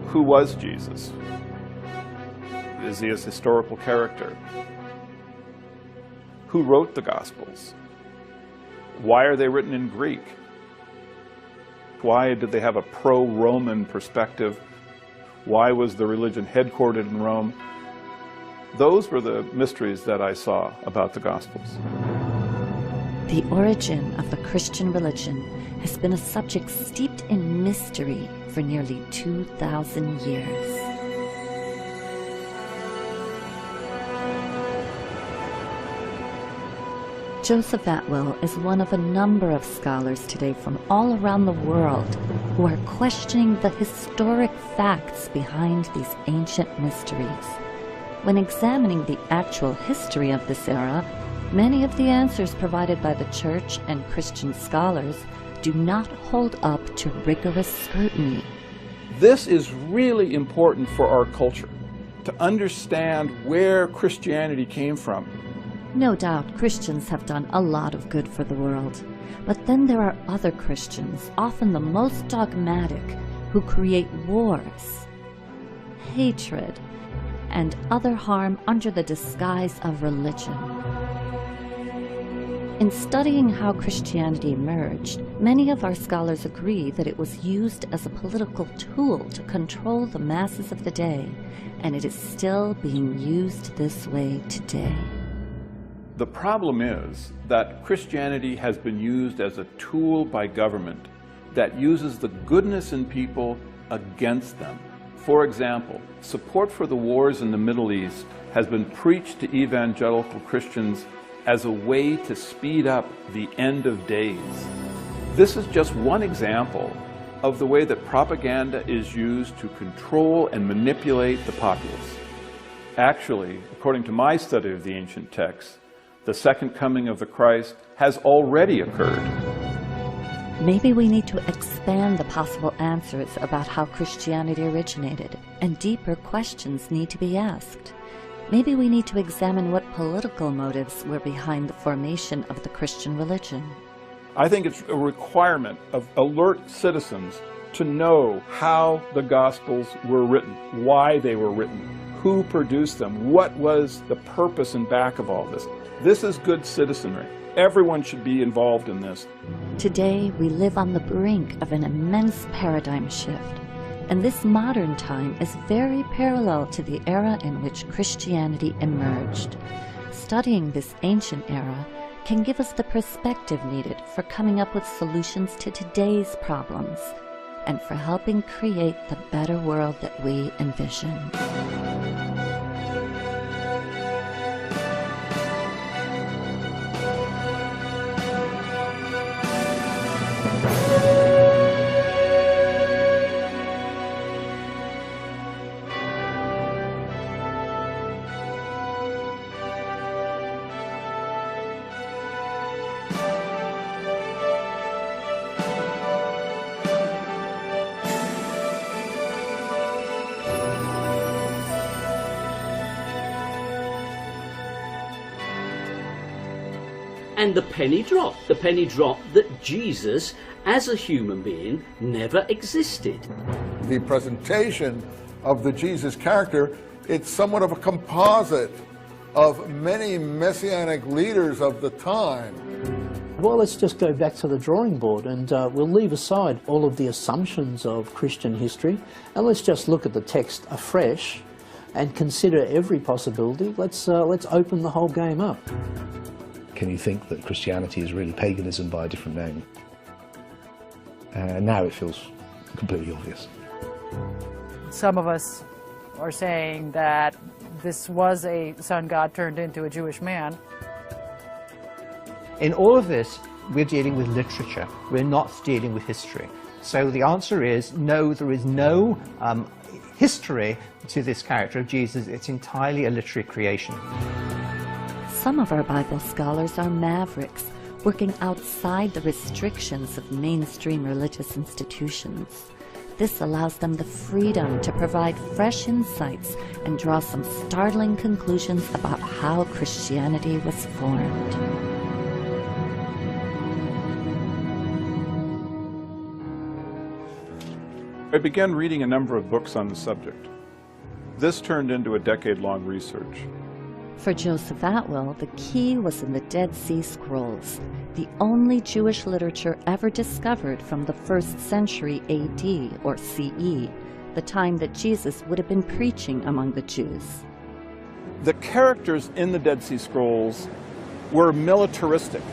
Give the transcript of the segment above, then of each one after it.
Who was Jesus? Is he a historical character? Who wrote the Gospels? Why are they written in Greek? Why did they have a pro-Roman perspective? Why was the religion headquartered in Rome? Those were the mysteries that I saw about the Gospels. The origin of the Christian religion has been a subject steeped in mystery for nearly 2,000 years. Joseph Atwill is one of a number of scholars today from all around the world who are questioning the historic facts behind these ancient mysteries. When examining the actual history of this era, many of the answers provided by the Church and Christian scholars do not hold up to rigorous scrutiny. This is really important for our culture, to understand where Christianity came from. No doubt Christians have done a lot of good for the world, but then there are other Christians, often the most dogmatic, who create wars, hatred, and other harm under the disguise of religion. In studying how Christianity emerged, many of our scholars agree that it was used as a political tool to control the masses of the day, and it is still being used this way today. The problem is that Christianity has been used as a tool by government that uses the goodness in people against them. For example, support for the wars in the Middle East has been preached to evangelical Christians as a way to speed up the end of days. This is just one example of the way that propaganda is used to control and manipulate the populace. Actually, according to my study of the ancient texts, the second coming of the Christ has already occurred. Maybe we need to expand the possible answers about how Christianity originated, and deeper questions need to be asked. Maybe we need to examine what political motives were behind the formation of the Christian religion. I think it's a requirement of alert citizens to know how the Gospels were written, why they were written, who produced them, what was the purpose and back of all this. This is good citizenry. Everyone should be involved in this. Today, we live on the brink of an immense paradigm shift, and this modern time is very parallel to the era in which Christianity emerged. Studying this ancient era can give us the perspective needed for coming up with solutions to today's problems and for helping create the better world that we envision. And the penny dropped that Jesus, as a human being, never existed. The presentation of the Jesus character, it's somewhat of a composite of many messianic leaders of the time. Well, let's just go back to the drawing board, and we'll leave aside all of the assumptions of Christian history, and let's just look at the text afresh and consider every possibility. Let's open the whole game up. Can you think that Christianity is really paganism by a different name? Now it feels completely obvious. Some of us are saying that this was a sun god turned into a Jewish man. In all of this, we're dealing with literature. We're not dealing with history. So the answer is no, there is no history to this character of Jesus. It's entirely a literary creation. Some of our Bible scholars are mavericks, working outside the restrictions of mainstream religious institutions. This allows them the freedom to provide fresh insights and draw some startling conclusions about how Christianity was formed. I began reading a number of books on the subject. This turned into a decade-long research. For Joseph Atwill, the key was in the Dead Sea Scrolls, the only Jewish literature ever discovered from the 1st century AD or CE, the time that Jesus would have been preaching among the Jews. The characters in the Dead Sea Scrolls were militaristic,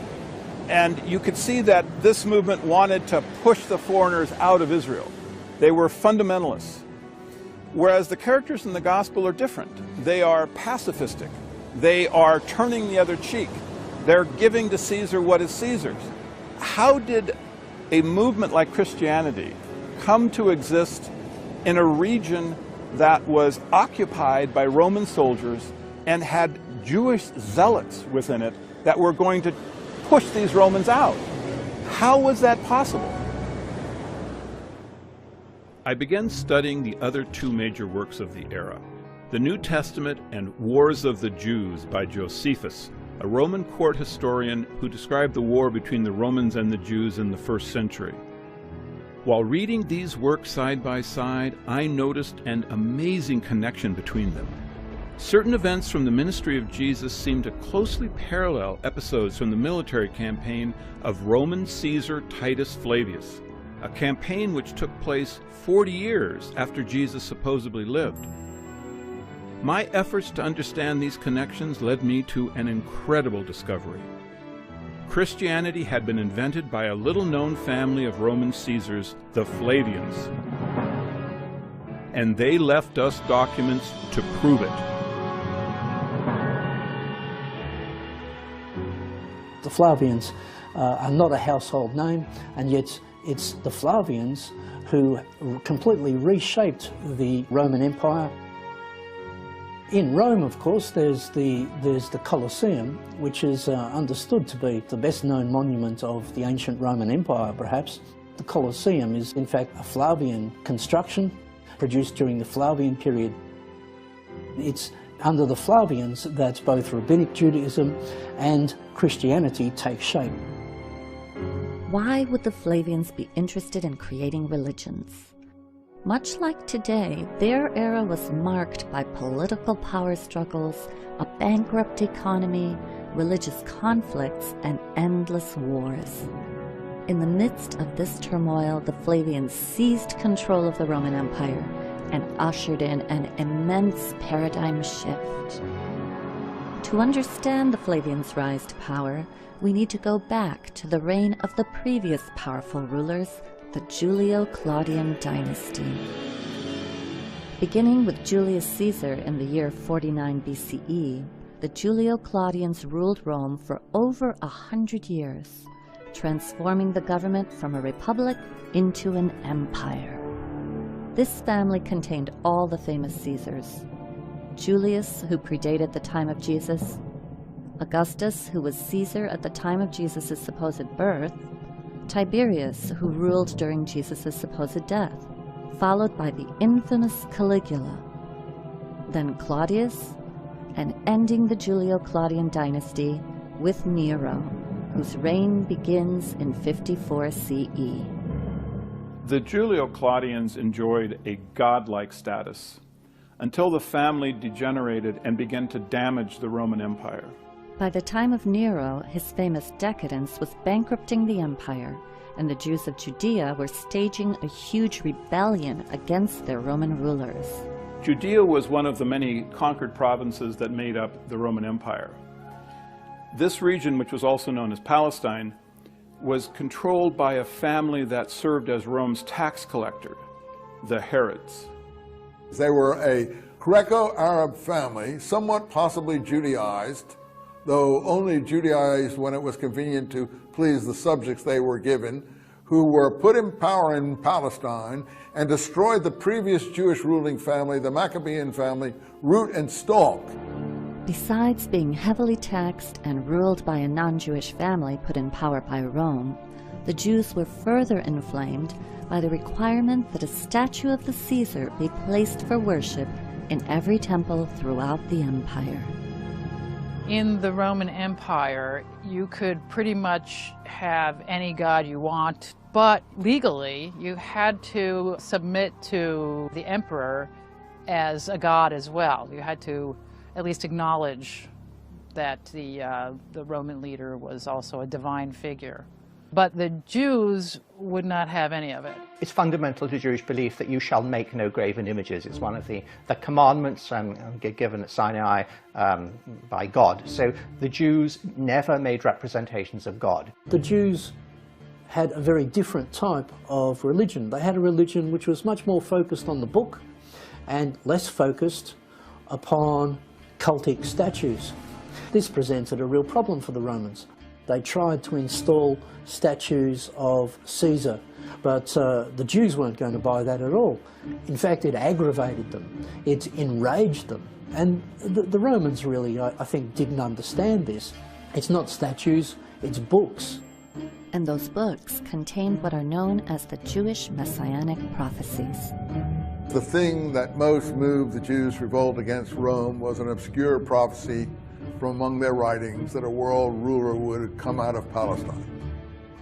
and you could see that this movement wanted to push the foreigners out of Israel. They were fundamentalists, whereas the characters in the Gospel are different. They are pacifistic. They are turning the other cheek. They're giving to Caesar what is Caesar's. How did a movement like Christianity come to exist in a region that was occupied by Roman soldiers and had Jewish zealots within it that were going to push these Romans out? How was that possible? I began studying the other two major works of the era, the New Testament and Wars of the Jews by Josephus, a Roman court historian who described the war between the Romans and the Jews in the 1st century. While reading these works side by side, I noticed an amazing connection between them. Certain events from the ministry of Jesus seemed to closely parallel episodes from the military campaign of Roman Caesar Titus Flavius, a campaign which took place 40 years after Jesus supposedly lived. My efforts to understand these connections led me to an incredible discovery. Christianity had been invented by a little-known family of Roman Caesars, the Flavians, and they left us documents to prove it. The Flavians are not a household name, and yet it's the Flavians who completely reshaped the Roman Empire. In Rome, of course, there's the Colosseum, which is understood to be the best-known monument of the ancient Roman Empire, perhaps. The Colosseum is, in fact, a Flavian construction produced during the Flavian period. It's under the Flavians that both Rabbinic Judaism and Christianity take shape. Why would the Flavians be interested in creating religions? Much like today, their era was marked by political power struggles, a bankrupt economy, religious conflicts, and endless wars. In the midst of this turmoil, the Flavians seized control of the Roman Empire and ushered in an immense paradigm shift. To understand the Flavians' rise to power, we need to go back to the reign of the previous powerful rulers, the Julio-Claudian dynasty. Beginning with Julius Caesar in the year 49 BCE, the Julio-Claudians ruled Rome for over 100 years, transforming the government from a republic into an empire. This family contained all the famous Caesars: Julius, who predated the time of Jesus; Augustus, who was Caesar at the time of Jesus' supposed birth; Tiberius, who ruled during Jesus' supposed death, followed by the infamous Caligula; then Claudius, and ending the Julio-Claudian dynasty with Nero, whose reign begins in 54 CE. The Julio-Claudians enjoyed a godlike status until the family degenerated and began to damage the Roman Empire. By the time of Nero, his famous decadence was bankrupting the empire, and the Jews of Judea were staging a huge rebellion against their Roman rulers. Judea was one of the many conquered provinces that made up the Roman Empire. This region, which was also known as Palestine, was controlled by a family that served as Rome's tax collector, the Herods. They were a Greco-Arab family, somewhat possibly Judaized, though only Judaized when it was convenient to please the subjects they were given, who were put in power in Palestine and destroyed the previous Jewish ruling family, the Maccabean family, root and stalk. Besides being heavily taxed and ruled by a non-Jewish family put in power by Rome, the Jews were further inflamed by the requirement that a statue of the Caesar be placed for worship in every temple throughout the empire. In the Roman Empire, you could pretty much have any god you want But legally, you had to submit to the emperor as a god as well. You had to at least acknowledge that the Roman leader was also a divine figure. But the Jews would not have any of it. It's fundamental to Jewish belief that you shall make no graven images. It's one of the commandments given at Sinai by God. So the Jews never made representations of God. The Jews had a very different type of religion. They had a religion which was much more focused on the book and less focused upon cultic statues. This presented a real problem for the Romans. They tried to install statues of Caesar, but the Jews weren't going to buy that at all. In fact, it aggravated them. It enraged them. And the Romans really, I think, didn't understand this. It's not statues, it's books. And those books contained what are known as the Jewish messianic prophecies. The thing that most moved the Jews' revolt against Rome was an obscure prophecy from among their writings that a world ruler would come out of Palestine.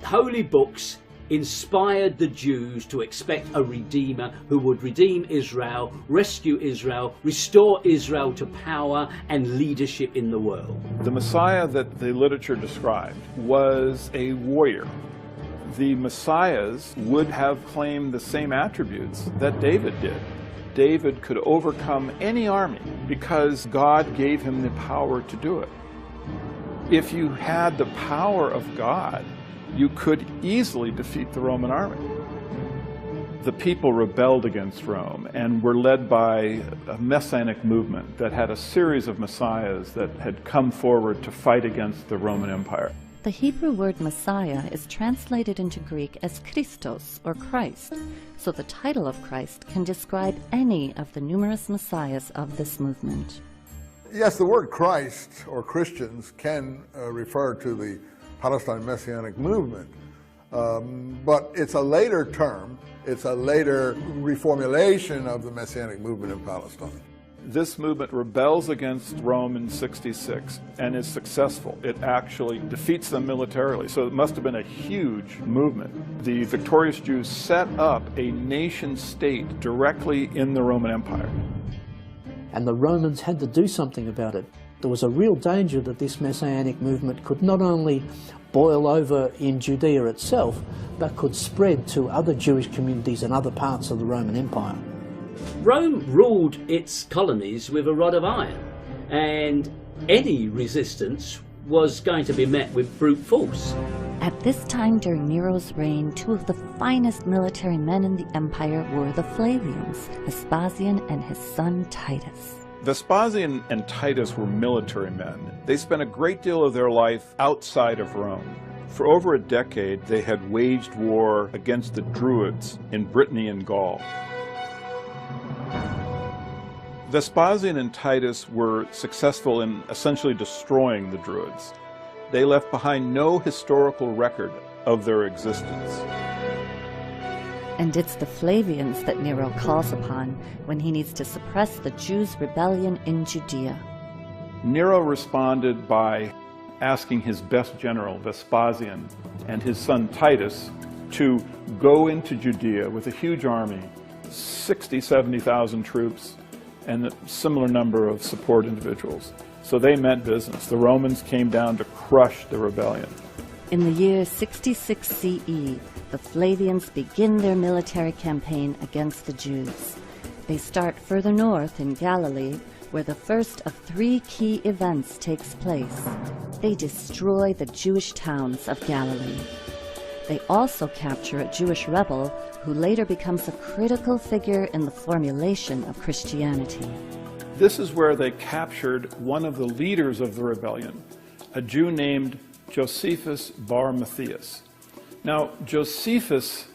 Holy books inspired the Jews to expect a redeemer who would redeem Israel, rescue Israel, restore Israel to power and leadership in the world. The Messiah that the literature described was a warrior. The Messiahs would have claimed the same attributes that David did. David could overcome any army because God gave him the power to do it. If you had the power of God, you could easily defeat the Roman army. The people rebelled against Rome and were led by a messianic movement that had a series of messiahs that had come forward to fight against the Roman Empire. The Hebrew word Messiah is translated into Greek as Christos, or Christ, so the title of Christ can describe any of the numerous messiahs of this movement. Yes, the word Christ, or Christians, can refer to the Palestine Messianic movement, but it's a later term. It's a later reformulation of the Messianic movement in Palestine. This movement rebels against Rome in 66 and is successful. It actually defeats them militarily, so it must have been a huge movement. The victorious Jews set up a nation state directly in the Roman Empire. And the Romans had to do something about it. There was a real danger that this Messianic movement could not only boil over in Judea itself, but could spread to other Jewish communities in other parts of the Roman Empire. Rome ruled its colonies with a rod of iron, and any resistance was going to be met with brute force. At this time during Nero's reign, two of the finest military men in the empire were the Flavians, Vespasian and his son Titus. Vespasian and Titus were military men. They spent a great deal of their life outside of Rome. For over a decade, they had waged war against the Druids in Brittany and Gaul. Vespasian and Titus were successful in essentially destroying the Druids. They left behind no historical record of their existence. And it's the Flavians that Nero calls upon when he needs to suppress the Jews' rebellion in Judea. Nero responded by asking his best general, Vespasian, and his son Titus to go into Judea with a huge army, 60,000, 70,000 troops, and a similar number of support individuals. So they meant business. The Romans came down to crush the rebellion. In the year 66 CE, the Flavians begin their military campaign against the Jews. They start further north in Galilee, where the first of three key events takes place. They destroy the Jewish towns of Galilee. They also capture a Jewish rebel who later becomes a critical figure in the formulation of Christianity. This is where they captured one of the leaders of the rebellion, a Jew named Josephus Bar Matthias. Now, Josephus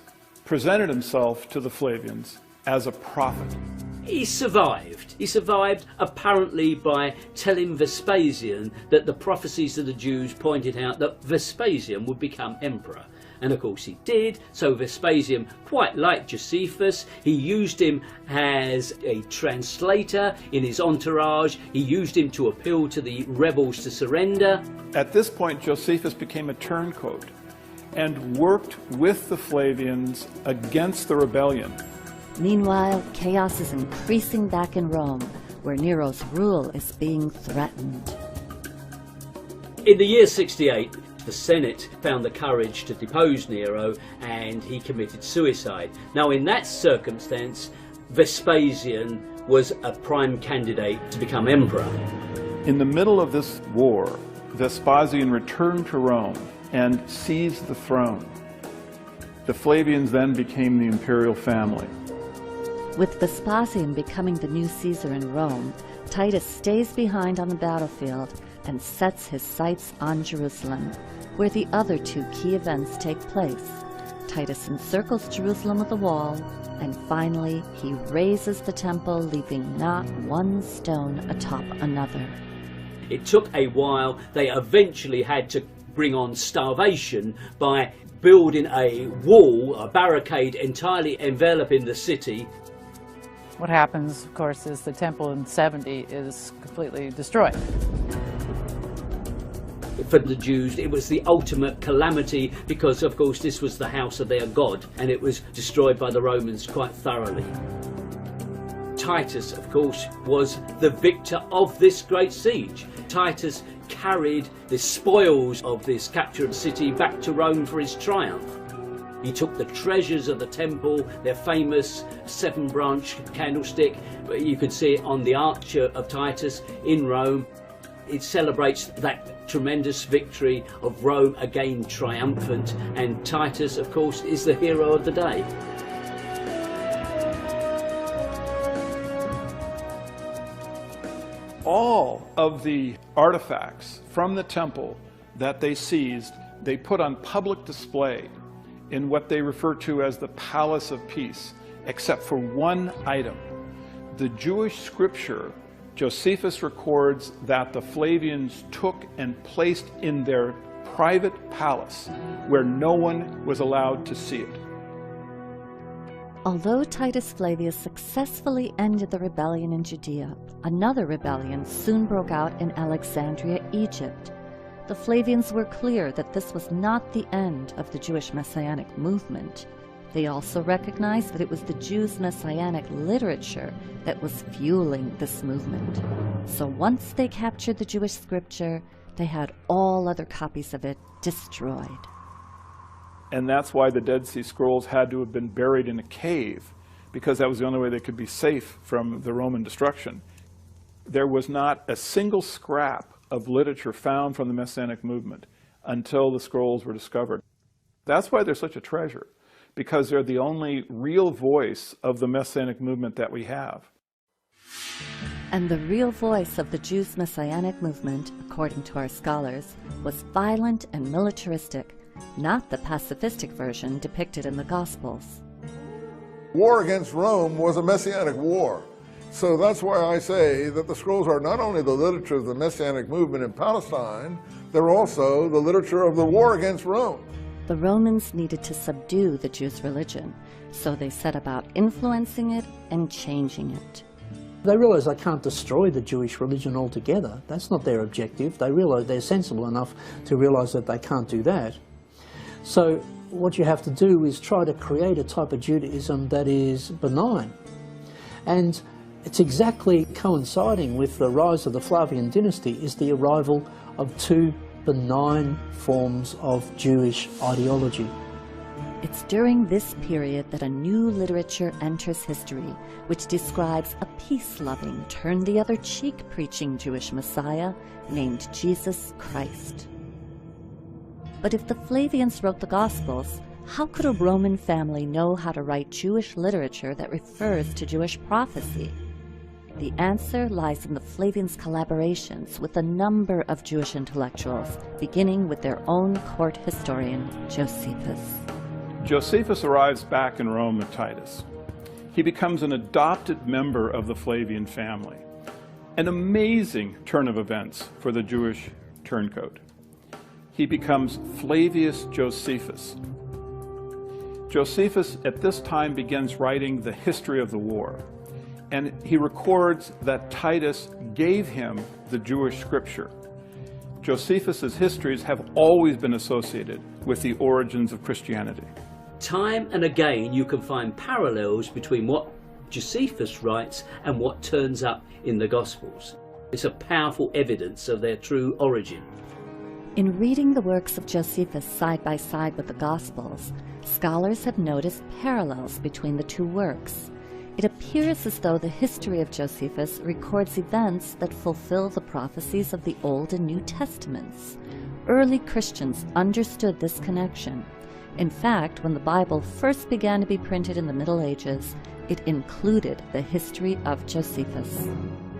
presented himself to the Flavians as a prophet. He survived. He survived apparently by telling Vespasian that the prophecies of the Jews pointed out that Vespasian would become emperor. And of course he did, so Vespasian quite liked Josephus. He used him as a translator in his entourage. He used him to appeal to the rebels to surrender. At this point, Josephus became a turncoat, and worked with the Flavians against the rebellion. Meanwhile, chaos is increasing back in Rome, where Nero's rule is being threatened. In the year 68, the Senate found the courage to depose Nero and he committed suicide. Now, in that circumstance, Vespasian was a prime candidate to become emperor. In the middle of this war, Vespasian returned to Rome and seized the throne. The Flavians then became the imperial family. With Vespasian becoming the new Caesar in Rome, Titus stays behind on the battlefield and sets his sights on Jerusalem, where the other two key events take place. Titus encircles Jerusalem with a wall, and finally he razes the temple, leaving not one stone atop another. It took a while. They eventually had to bring on starvation by building a wall, a barricade entirely enveloping the city. What happens, of course, is the temple in 70 is completely destroyed. For the Jews, it was the ultimate calamity because, of course, this was the house of their god, and it was destroyed by the Romans quite thoroughly. Titus, of course, was the victor of this great siege. Titus carried the spoils of this captured city back to Rome for his triumph. He took the treasures of the temple, their famous 7-branch candlestick. You can see it on the Arch of Titus in Rome. It celebrates that tremendous victory of Rome again triumphant, and Titus, of course, is the hero of the day. All of the artifacts from the temple that they seized, they put on public display in what they refer to as the Palace of Peace, except for one item. The Jewish scripture, Josephus records that the Flavians took and placed in their private palace where no one was allowed to see it. Although Titus Flavius successfully ended the rebellion in Judea, another rebellion soon broke out in Alexandria, Egypt. The Flavians were clear that this was not the end of the Jewish Messianic movement. They also recognized that it was the Jews' Messianic literature that was fueling this movement. So once they captured the Jewish scripture, they had all other copies of it destroyed. And that's why the Dead Sea Scrolls had to have been buried in a cave, because that was the only way they could be safe from the Roman destruction. There was not a single scrap of literature found from the Messianic movement until the scrolls were discovered. That's why they're such a treasure, because they're the only real voice of the Messianic movement that we have. And the real voice of the Jews' Messianic movement, according to our scholars, was violent and militaristic, not the pacifistic version depicted in the Gospels. War against Rome was a Messianic war. So that's why I say that the scrolls are not only the literature of the Messianic movement in Palestine, they're also the literature of the war against Rome. The Romans needed to subdue the Jews' religion, so they set about influencing it and changing it. They realize they can't destroy the Jewish religion altogether. That's not their objective. They realize they're sensible enough to realize that they can't do that. So what you have to do is try to create a type of Judaism that is benign. And it's exactly coinciding with the rise of the Flavian dynasty is the arrival of two benign forms of Jewish ideology. It's during this period that a new literature enters history, which describes a peace-loving, turn-the-other-cheek preaching Jewish Messiah named Jesus Christ. But if the Flavians wrote the Gospels, how could a Roman family know how to write Jewish literature that refers to Jewish prophecy? The answer lies in the Flavians' collaborations with a number of Jewish intellectuals, beginning with their own court historian, Josephus. Josephus arrives back in Rome with Titus. He becomes an adopted member of the Flavian family. An amazing turn of events for the Jewish turncoat. He becomes Flavius Josephus. Josephus at this time begins writing the history of the war, and he records that Titus gave him the Jewish scripture. Josephus's histories have always been associated with the origins of Christianity. Time and again you can find parallels between what Josephus writes and what turns up in the Gospels. It's a powerful evidence of their true origin. In reading the works of Josephus side by side with the Gospels, scholars have noticed parallels between the two works. It appears as though the history of Josephus records events that fulfill the prophecies of the Old and New Testaments. Early Christians understood this connection. In fact, when the Bible first began to be printed in the Middle Ages, it included the history of Josephus.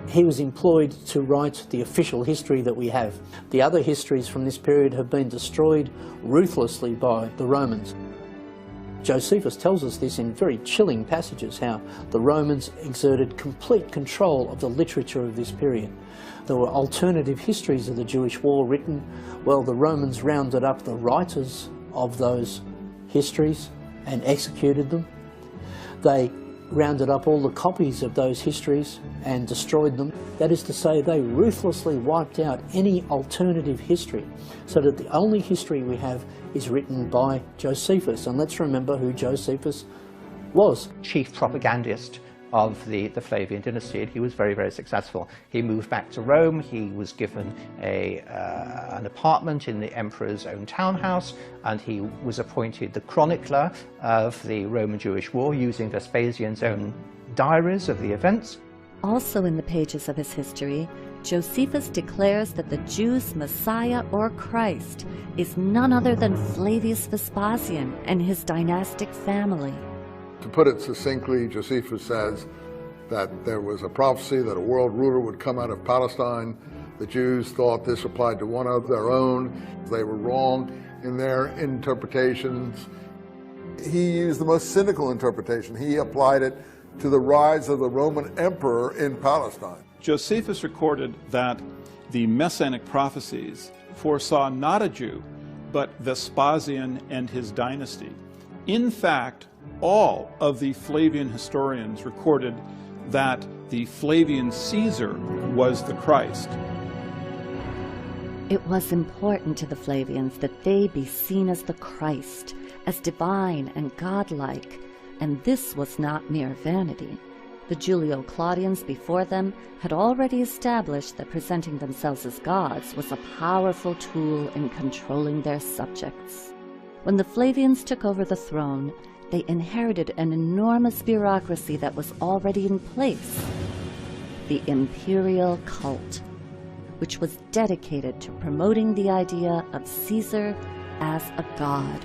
He was employed to write the official history that we have. The other histories from this period have been destroyed ruthlessly by the Romans. Josephus tells us this in very chilling passages, how the Romans exerted complete control of the literature of this period. There were alternative histories of the Jewish war written. Well, the Romans rounded up the writers of those histories and executed them. They rounded up all the copies of those histories and destroyed them. That is to say, they ruthlessly wiped out any alternative history, so that the only history we have is written by Josephus. And let's remember who Josephus was. Chief propagandist of the Flavian dynasty, and he was very, very successful. He moved back to Rome. He was given an apartment in the emperor's own townhouse, and he was appointed the chronicler of the Roman Jewish War, using Vespasian's own diaries of the events. Also in the pages of his history, Josephus declares that the Jews' Messiah or Christ is none other than Flavius Vespasian and his dynastic family. To put it succinctly, Josephus says that there was a prophecy that a world ruler would come out of Palestine. The Jews thought this applied to one of their own. They were wrong in their interpretations. He used the most cynical interpretation. He applied it to the rise of the Roman emperor in Palestine. Josephus recorded that the Messianic prophecies foresaw not a Jew, but Vespasian and his dynasty. In fact, all of the Flavian historians recorded that the Flavian Caesar was the Christ. It was important to the Flavians that they be seen as the Christ, as divine and godlike, and this was not mere vanity. The Julio-Claudians before them had already established that presenting themselves as gods was a powerful tool in controlling their subjects. When the Flavians took over the throne, they inherited an enormous bureaucracy that was already in place, the imperial cult, which was dedicated to promoting the idea of Caesar as a god.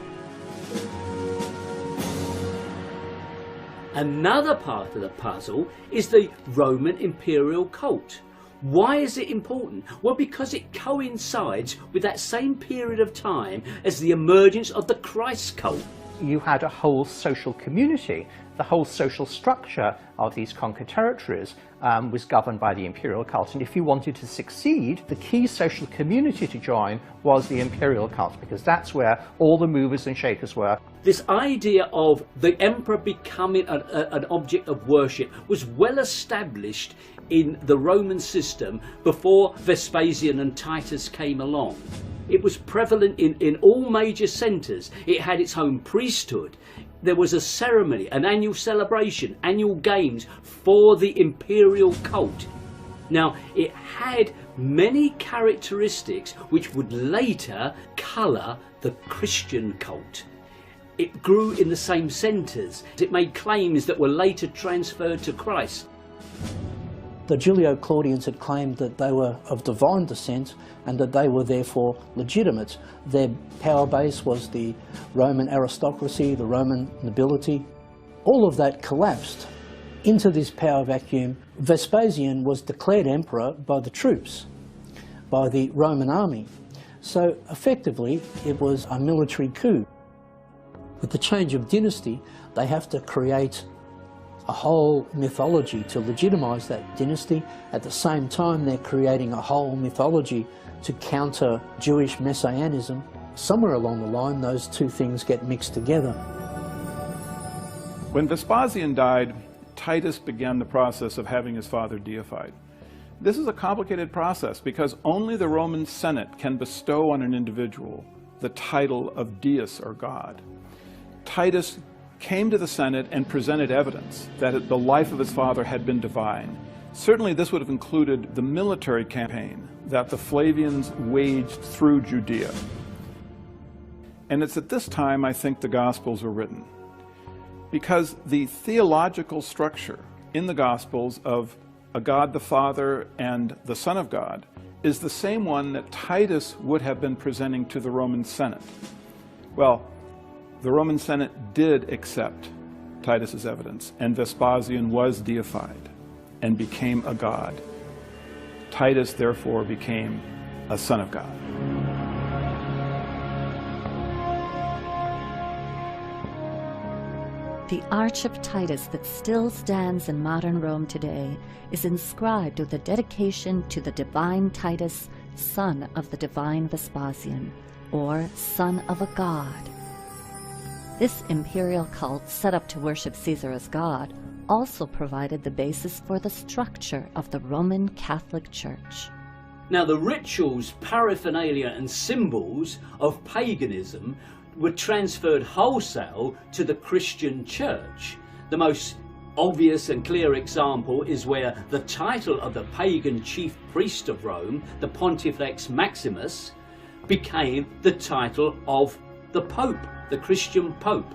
Another part of the puzzle is the Roman imperial cult. Why is it important? Well, because it coincides with that same period of time as the emergence of the Christ cult. You had a whole social community. The whole social structure of these conquered territories was governed by the imperial cult. And if you wanted to succeed, the key social community to join was the imperial cult, because that's where all the movers and shakers were. This idea of the emperor becoming an object of worship was well established in the Roman system before Vespasian and Titus came along. It was prevalent in all major centres. It had its own priesthood. There was a ceremony, an annual celebration, annual games for the imperial cult. Now, it had many characteristics which would later colour the Christian cult. It grew in the same centres. It made claims that were later transferred to Christ. The Julio-Claudians had claimed that they were of divine descent and that they were therefore legitimate. Their power base was the Roman aristocracy, the Roman nobility. All of that collapsed into this power vacuum. Vespasian was declared emperor by the troops, by the Roman army. So effectively it was a military coup. With the change of dynasty, they have to create a whole mythology to legitimize that dynasty. At the same time, they're creating a whole mythology to counter Jewish messianism. Somewhere along the line, those two things get mixed together. When Vespasian died, Titus began the process of having his father deified. This is a complicated process because only the Roman Senate can bestow on an individual the title of deus, or God. Titus came to the Senate and presented evidence that the life of his father had been divine. Certainly this would have included the military campaign that the Flavians waged through Judea. And it's at this time I think the Gospels were written, because the theological structure in the Gospels of a God the Father and the Son of God is the same one that Titus would have been presenting to the Roman Senate. Well, the Roman Senate did accept Titus's evidence, and Vespasian was deified and became a god. Titus therefore became a son of God. The Arch of Titus that still stands in modern Rome today is inscribed with a dedication to the divine Titus, son of the divine Vespasian, or son of a god. This imperial cult, set up to worship Caesar as god, also provided the basis for the structure of the Roman Catholic Church. Now, the rituals, paraphernalia and symbols of paganism were transferred wholesale to the Christian church. The most obvious and clear example is where the title of the pagan chief priest of Rome, the Pontifex Maximus, became the title of the Pope, the Christian Pope.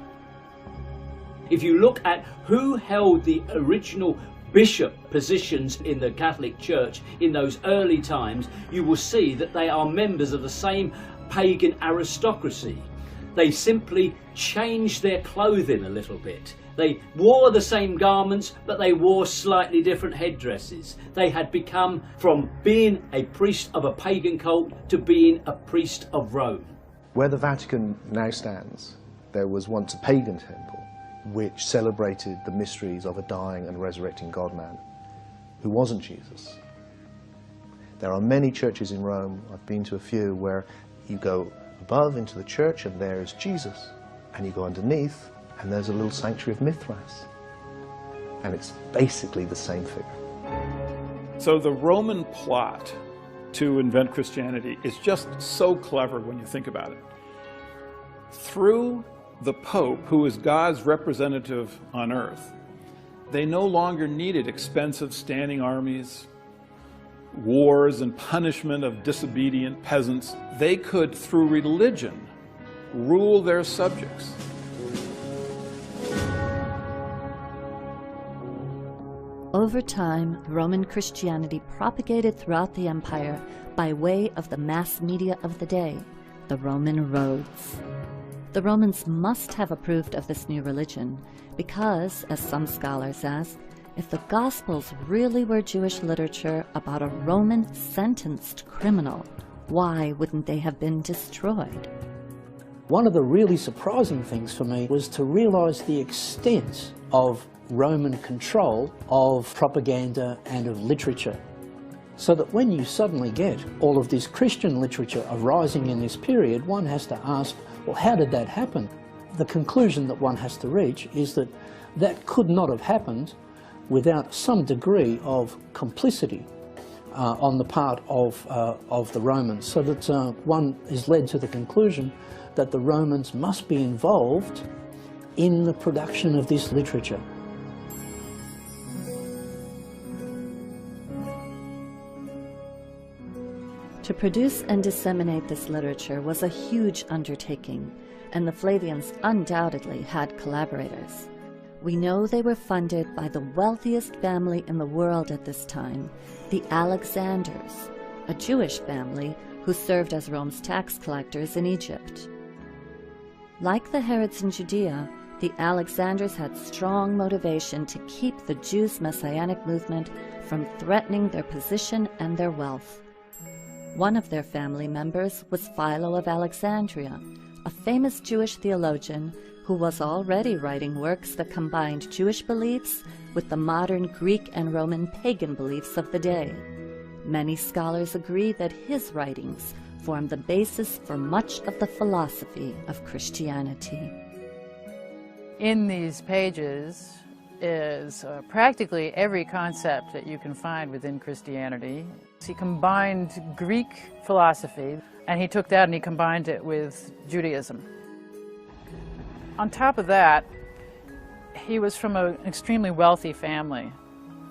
If you look at who held the original bishop positions in the Catholic Church in those early times, you will see that they are members of the same pagan aristocracy. They simply changed their clothing a little bit. They wore the same garments, but they wore slightly different headdresses. They had become from being a priest of a pagan cult to being a priest of Rome. Where the Vatican now stands, there was once a pagan temple which celebrated the mysteries of a dying and resurrecting God-man who wasn't Jesus. There are many churches in Rome, I've been to a few, where you go above into the church and there is Jesus, and you go underneath and there's a little sanctuary of Mithras, and it's basically the same figure. So the Roman plot to invent Christianity is just so clever when you think about it. Through the Pope, who is God's representative on earth, they no longer needed expensive standing armies, wars and punishment of disobedient peasants. They could, through religion, rule their subjects. Over time, Roman Christianity propagated throughout the empire by way of the mass media of the day, the Roman roads. The Romans must have approved of this new religion because, as some scholars ask, if the Gospels really were Jewish literature about a Roman sentenced criminal, why wouldn't they have been destroyed? One of the really surprising things for me was to realize the extent of Roman control of propaganda and of literature. So that when you suddenly get all of this Christian literature arising in this period, one has to ask, well, how did that happen? The conclusion that one has to reach is that that could not have happened without some degree of complicity on the part of the Romans, so that one is led to the conclusion that the Romans must be involved in the production of this literature. To produce and disseminate this literature was a huge undertaking, and the Flavians undoubtedly had collaborators. We know they were funded by the wealthiest family in the world at this time, the Alexanders, a Jewish family who served as Rome's tax collectors in Egypt. Like the Herods in Judea, the Alexanders had strong motivation to keep the Jews' messianic movement from threatening their position and their wealth. One of their family members was Philo of Alexandria, a famous Jewish theologian who was already writing works that combined Jewish beliefs with the modern Greek and Roman pagan beliefs of the day. Many scholars agree that his writings form the basis for much of the philosophy of Christianity. In these pages, is practically every concept that you can find within Christianity. He combined Greek philosophy, and he took that and he combined it with Judaism. On top of that, he was from an extremely wealthy family.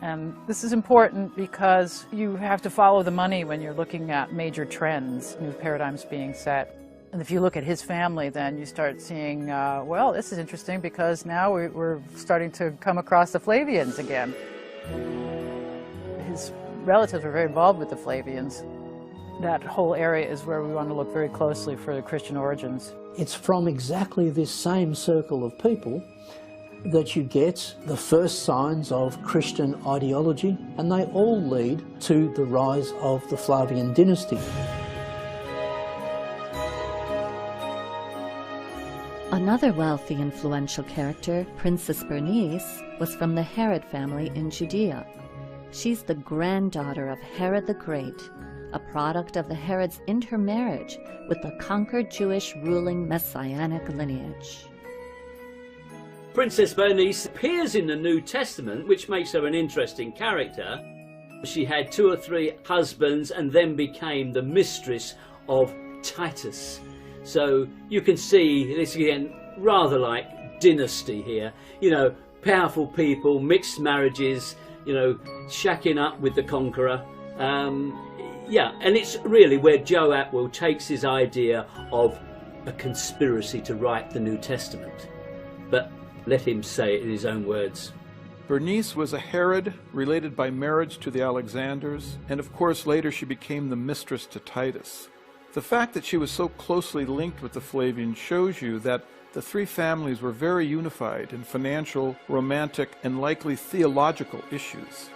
And this is important because you have to follow the money when you're looking at major trends, new paradigms being set. And if you look at his family, then you start seeing, well, this is interesting because now we're starting to come across the Flavians again. His relatives were very involved with the Flavians. That whole area is where we want to look very closely for the Christian origins. It's from exactly this same circle of people that you get the first signs of Christian ideology, and they all lead to the rise of the Flavian dynasty. Another wealthy, influential character, Princess Bernice, was from the Herod family in Judea. She's the granddaughter of Herod the Great, a product of the Herod's intermarriage with the conquered Jewish ruling messianic lineage. Princess Bernice appears in the New Testament, which makes her an interesting character. She had 2 or 3 husbands and then became the mistress of Titus. So you can see this again, rather like dynasty here. You know, powerful people, mixed marriages, you know, shacking up with the conqueror. Yeah, and it's really where Joe Atwill takes his idea of a conspiracy to write the New Testament. But let him say it in his own words. Bernice was a Herod related by marriage to the Alexanders, and of course later she became the mistress to Titus. The fact that she was so closely linked with the Flavians shows you that the 3 families were very unified in financial, romantic, and likely theological issues.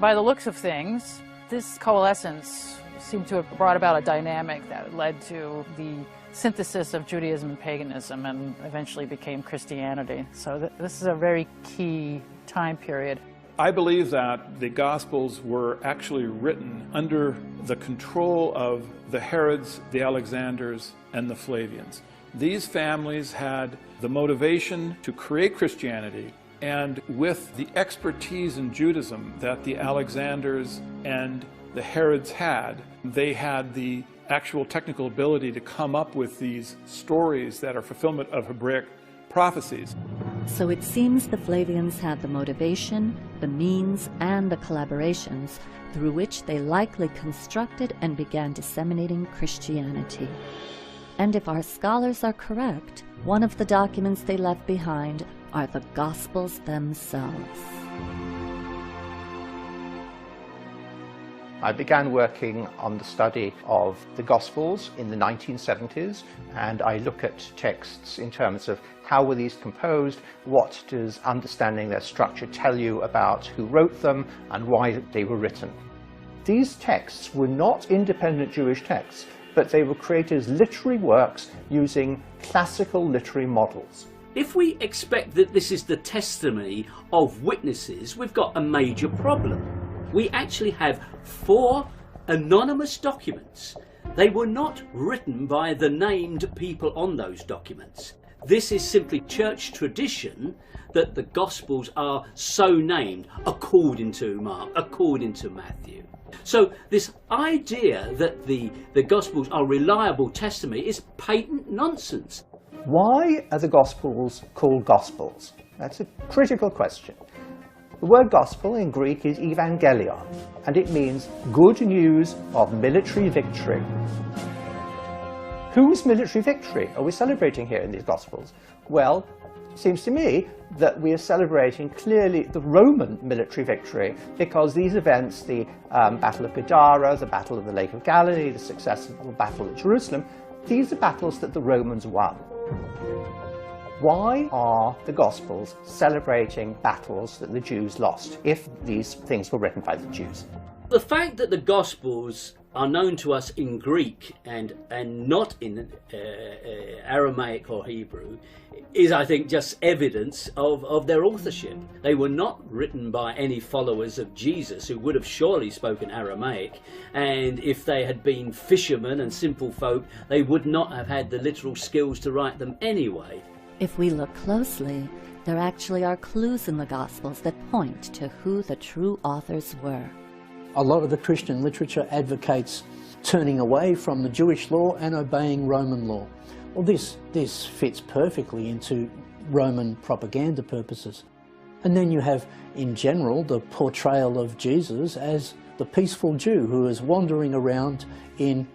By the looks of things, this coalescence seemed to have brought about a dynamic that led to the synthesis of Judaism and paganism and eventually became Christianity. So this is a very key time period. I believe that the Gospels were actually written under the control of the Herods, the Alexanders, and the Flavians. These families had the motivation to create Christianity, and with the expertise in Judaism that the Alexanders and the Herods had, they had the actual technical ability to come up with these stories that are fulfillment of Hebraic prophecies. So it seems the Flavians had the motivation, the means, and the collaborations through which they likely constructed and began disseminating Christianity. And if our scholars are correct, one of the documents they left behind are the Gospels themselves. I began working on the study of the Gospels in the 1970s, and I look at texts in terms of how were these composed, what does understanding their structure tell you about who wrote them and why they were written. These texts were not independent Jewish texts, but they were created as literary works using classical literary models. If we expect that this is the testimony of witnesses, we've got a major problem. We actually have 4 anonymous documents. They were not written by the named people on those documents. This is simply church tradition that the Gospels are so named according to Mark, according to Matthew. So this idea that the Gospels are reliable testimony is patent nonsense. Why are the Gospels called Gospels? That's a critical question. The word gospel in Greek is evangelion, and it means good news of military victory. Whose military victory are we celebrating here in these Gospels? Well, it seems to me that we are celebrating clearly the Roman military victory, because these events, the Battle of Gadara, the Battle of the Lake of Galilee, the successful Battle of Jerusalem, these are battles that the Romans won. Why are the Gospels celebrating battles that the Jews lost, if these things were written by the Jews? The fact that the Gospels are known to us in Greek and not in Aramaic or Hebrew is, I think, just evidence of their authorship. They were not written by any followers of Jesus who would have surely spoken Aramaic, and if they had been fishermen and simple folk, they would not have had the literal skills to write them anyway. If we look closely, there actually are clues in the Gospels that point to who the true authors were. A lot of the Christian literature advocates turning away from the Jewish law and obeying Roman law. Well, this fits perfectly into Roman propaganda purposes. And then you have, in general, the portrayal of Jesus as the peaceful Jew who is wandering around in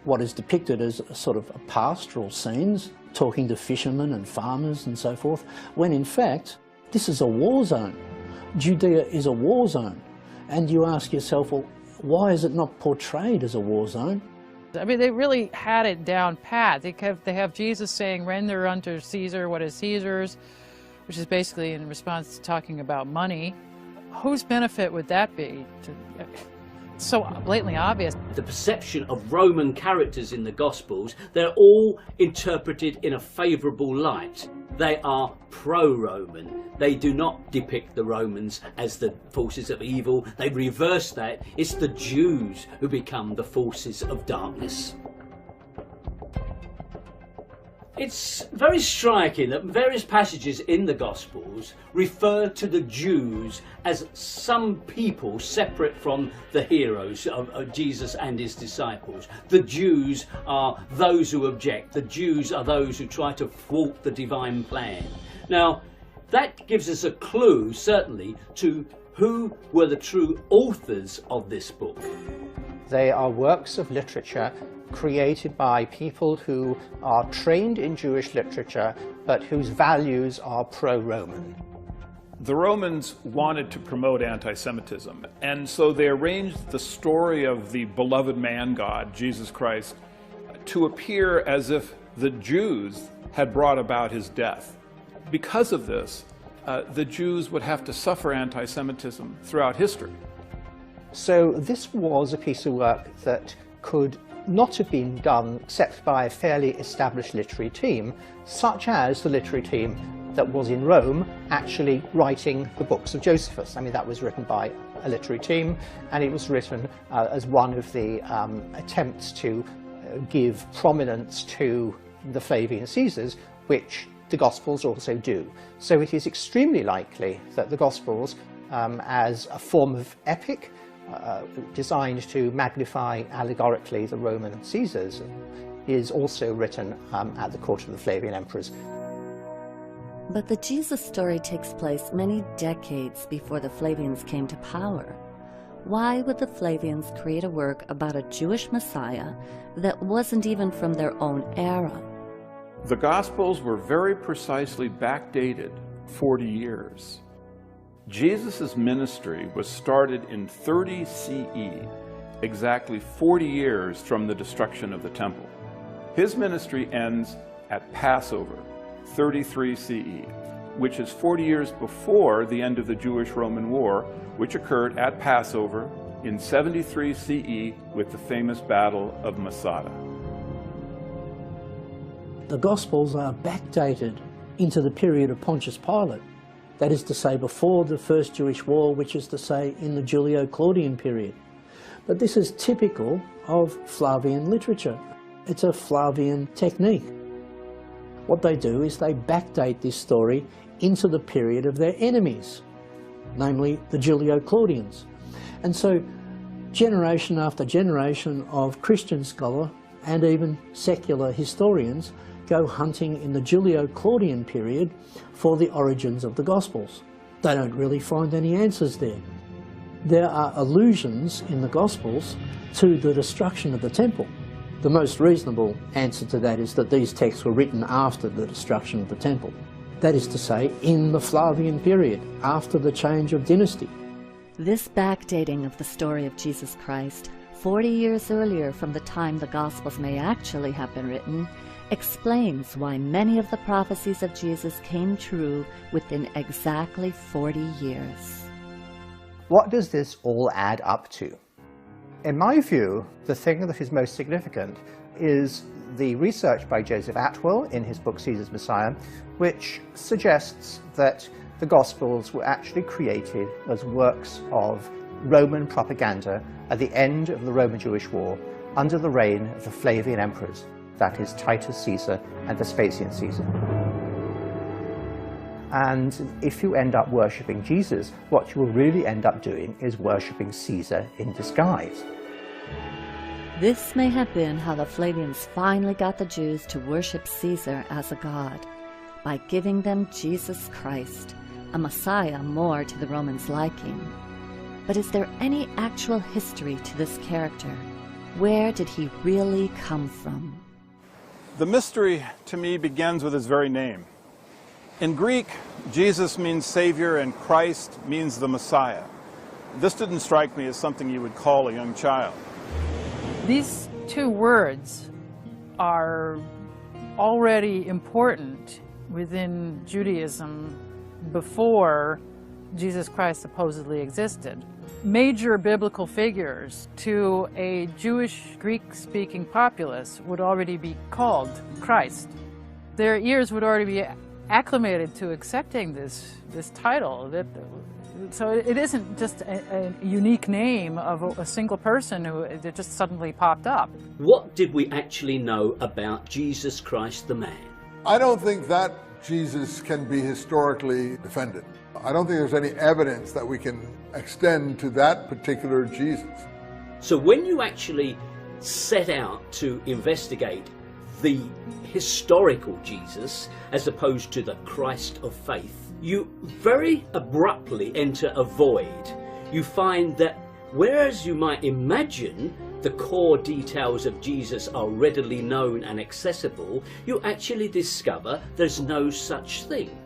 what is depicted as a sort of pastoral scenes, talking to fishermen and farmers and so forth, when in fact, this is a war zone. Judea is a war zone. And you ask yourself, well, why is it not portrayed as a war zone? I mean, they really had it down pat. They have Jesus saying, render unto Caesar what is Caesar's, which is basically in response to talking about money. Whose benefit would that be? It's so blatantly obvious. The perception of Roman characters in the Gospels, they're all interpreted in a favourable light. They are pro-Roman. They do not depict the Romans as the forces of evil. They reverse that. It's the Jews who become the forces of darkness. It's very striking that various passages in the Gospels refer to the Jews as some people separate from the heroes of Jesus and his disciples. The Jews are those who object. The Jews are those who try to thwart the divine plan. Now, that gives us a clue, certainly, to who were the true authors of this book. They are works of literature created by people who are trained in Jewish literature, but whose values are pro-Roman. The Romans wanted to promote anti-Semitism, and so they arranged the story of the beloved man God, Jesus Christ, to appear as if the Jews had brought about his death. Because of this, the Jews would have to suffer anti-Semitism throughout history. So this was a piece of work that could not have been done except by a fairly established literary team, such as the literary team that was in Rome actually writing the books of Josephus. I mean, that was written by a literary team, and it was written as one of the attempts to give prominence to the Flavian Caesars, which the Gospels also do. So it is extremely likely that the Gospels, as a form of epic, designed to magnify allegorically the Roman Caesars, is also written at the court of the Flavian emperors. But the Jesus story takes place many decades before the Flavians came to power. Why would the Flavians create a work about a Jewish Messiah that wasn't even from their own era? The Gospels were very precisely backdated 40 years. Jesus' ministry was started in 30 CE, exactly 40 years from the destruction of the temple. His ministry ends at Passover, 33 CE, which is 40 years before the end of the Jewish-Roman War, which occurred at Passover in 73 CE with the famous Battle of Masada. The Gospels are backdated into the period of Pontius Pilate. That is to say, before the First Jewish War, which is to say, in the Julio-Claudian period. But this is typical of Flavian literature. It's a Flavian technique. What they do is they backdate this story into the period of their enemies, namely the Julio-Claudians. And so, generation after generation of Christian scholar and even secular historians go hunting in the Julio-Claudian period for the origins of the Gospels. They don't really find any answers there. There are allusions in the Gospels to the destruction of the temple. The most reasonable answer to that is that these texts were written after the destruction of the temple. That is to say, in the Flavian period, after the change of dynasty. This backdating of the story of Jesus Christ, 40 years earlier from the time the Gospels may actually have been written, explains why many of the prophecies of Jesus came true within exactly 40 years. What does this all add up to? In my view, the thing that is most significant is the research by Joseph Atwill in his book Caesar's Messiah, which suggests that the Gospels were actually created as works of Roman propaganda at the end of the Roman-Jewish War under the reign of the Flavian emperors, that is Titus Caesar and Vespasian Caesar. And if you end up worshipping Jesus, what you will really end up doing is worshipping Caesar in disguise. This may have been how the Flavians finally got the Jews to worship Caesar as a god, by giving them Jesus Christ, a Messiah more to the Romans' liking. But is there any actual history to this character? Where did he really come from? The mystery to me begins with his very name. In Greek, Jesus means Savior and Christ means the Messiah. This didn't strike me as something you would call a young child. These two words are already important within Judaism before Jesus Christ supposedly existed. Major biblical figures to a Jewish Greek-speaking populace would already be called Christ. Their ears would already be acclimated to accepting this title. So it isn't just a unique name of a single person that just suddenly popped up. What did we actually know about Jesus Christ the man? I don't think that Jesus can be historically defended. I don't think there's any evidence that we can extend to that particular Jesus. So when you actually set out to investigate the historical Jesus as opposed to the Christ of faith, you very abruptly enter a void. You find that whereas you might imagine the core details of Jesus are readily known and accessible, you actually discover there's no such thing.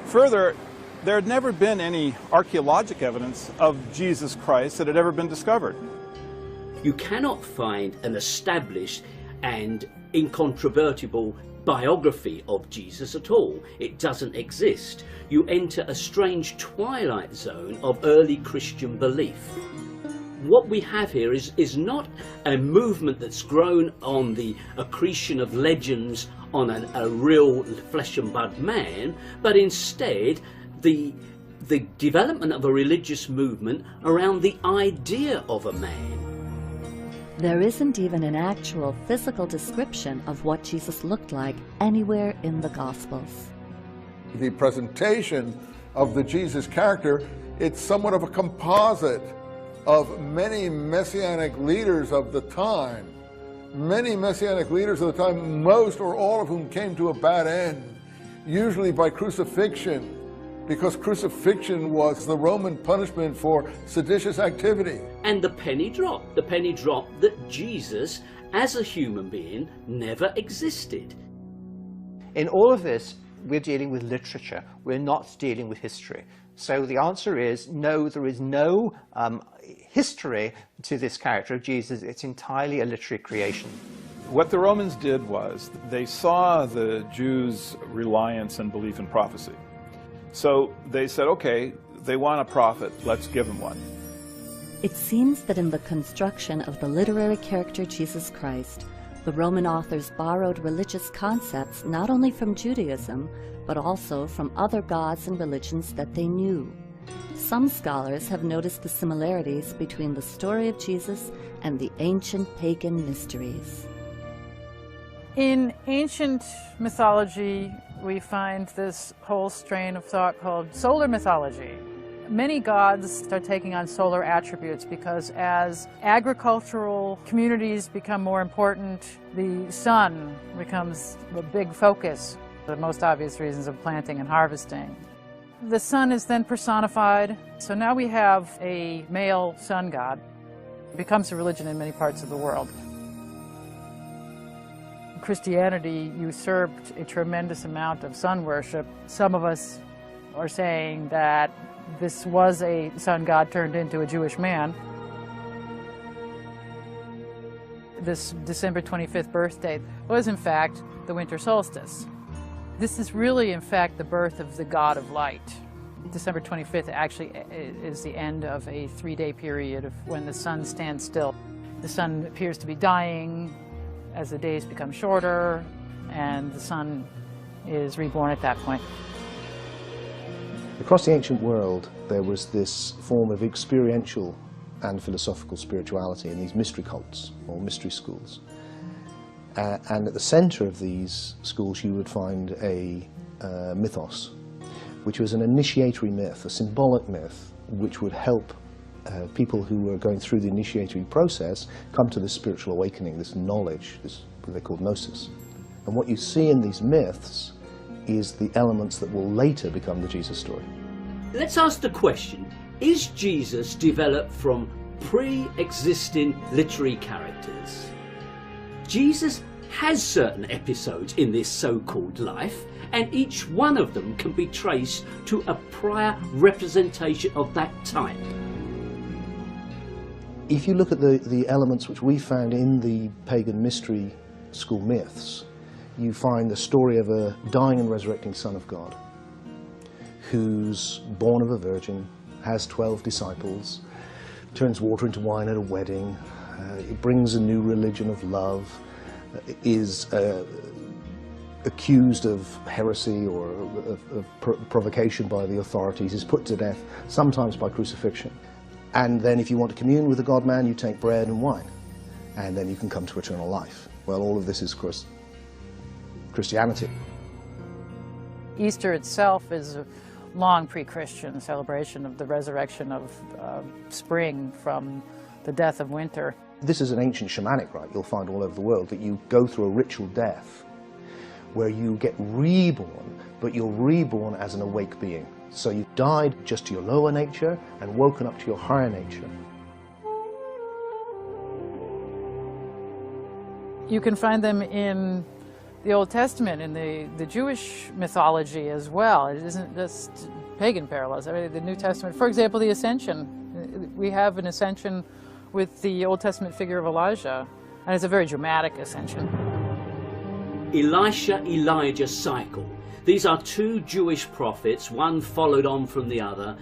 Further, there had never been any archaeologic evidence of Jesus Christ that had ever been discovered. You cannot find an established and incontrovertible biography of Jesus at all. It doesn't exist. You enter a strange twilight zone of early Christian belief. What we have here is not a movement that's grown on the accretion of legends on a real flesh and blood man, but instead the development of a religious movement around the idea of a man. There isn't even an actual physical description of what Jesus looked like anywhere in the Gospels. The presentation of the Jesus character, it's somewhat of a composite of many messianic leaders of the time. Many messianic leaders of the time, most or all of whom came to a bad end, usually by crucifixion, because crucifixion was the Roman punishment for seditious activity. And the penny dropped that Jesus, as a human being, never existed. In all of this, we're dealing with literature. We're not dealing with history. So the answer is no, there is no history to this character of Jesus. It's entirely a literary creation. What the Romans did was they saw the Jews' reliance and belief in prophecy. So they said, okay, they want a prophet, let's give them one. It seems that in the construction of the literary character Jesus Christ, the Roman authors borrowed religious concepts not only from Judaism, but also from other gods and religions that they knew. Some scholars have noticed the similarities between the story of Jesus and the ancient pagan mysteries. In ancient mythology, we find this whole strain of thought called solar mythology. Many gods start taking on solar attributes because as agricultural communities become more important, the sun becomes a big focus, the most obvious reasons of planting and harvesting. The sun is then personified, so now we have a male sun god. It becomes a religion in many parts of the world. Christianity usurped a tremendous amount of sun worship. Some of us are saying that this was a sun god turned into a Jewish man. This December 25th birthday was in fact the winter solstice. This is really in fact the birth of the god of light. December 25th actually is the end of a 3-day period of when the sun stands still. The sun appears to be dying as the days become shorter, and the sun is reborn at that point. Across the ancient world, there was this form of experiential and philosophical spirituality in these mystery cults, or mystery schools. And at the center of these schools, you would find a mythos, which was an initiatory myth, a symbolic myth, which would help people who were going through the initiatory process come to this spiritual awakening, this knowledge, this what they called gnosis. And what you see in these myths is the elements that will later become the Jesus story. Let's ask the question, is Jesus developed from pre-existing literary characters? Jesus has certain episodes in this so-called life, and each one of them can be traced to a prior representation of that type. If you look at the elements which we found in the pagan mystery school myths, you find the story of a dying and resurrecting Son of God who's born of a virgin, has 12 disciples, turns water into wine at a wedding, it brings a new religion of love, is accused of heresy or of provocation by the authorities, is put to death, sometimes by crucifixion. And then if you want to commune with the God-man, you take bread and wine, and then you can come to eternal life. Well, all of this is, of course, Christianity. Easter itself is a long pre-Christian celebration of the resurrection of spring from the death of winter. This is an ancient shamanic rite you'll find all over the world, that you go through a ritual death where you get reborn, but you're reborn as an awake being. So you've died just to your lower nature and woken up to your higher nature. You can find them in the Old Testament, in the Jewish mythology as well. It isn't just pagan parallels. I mean, the New Testament, for example, the Ascension. We have an ascension with the Old Testament figure of Elijah, and it's a very dramatic ascension. Elisha-Elijah cycle. These are two Jewish prophets, one followed on from the other,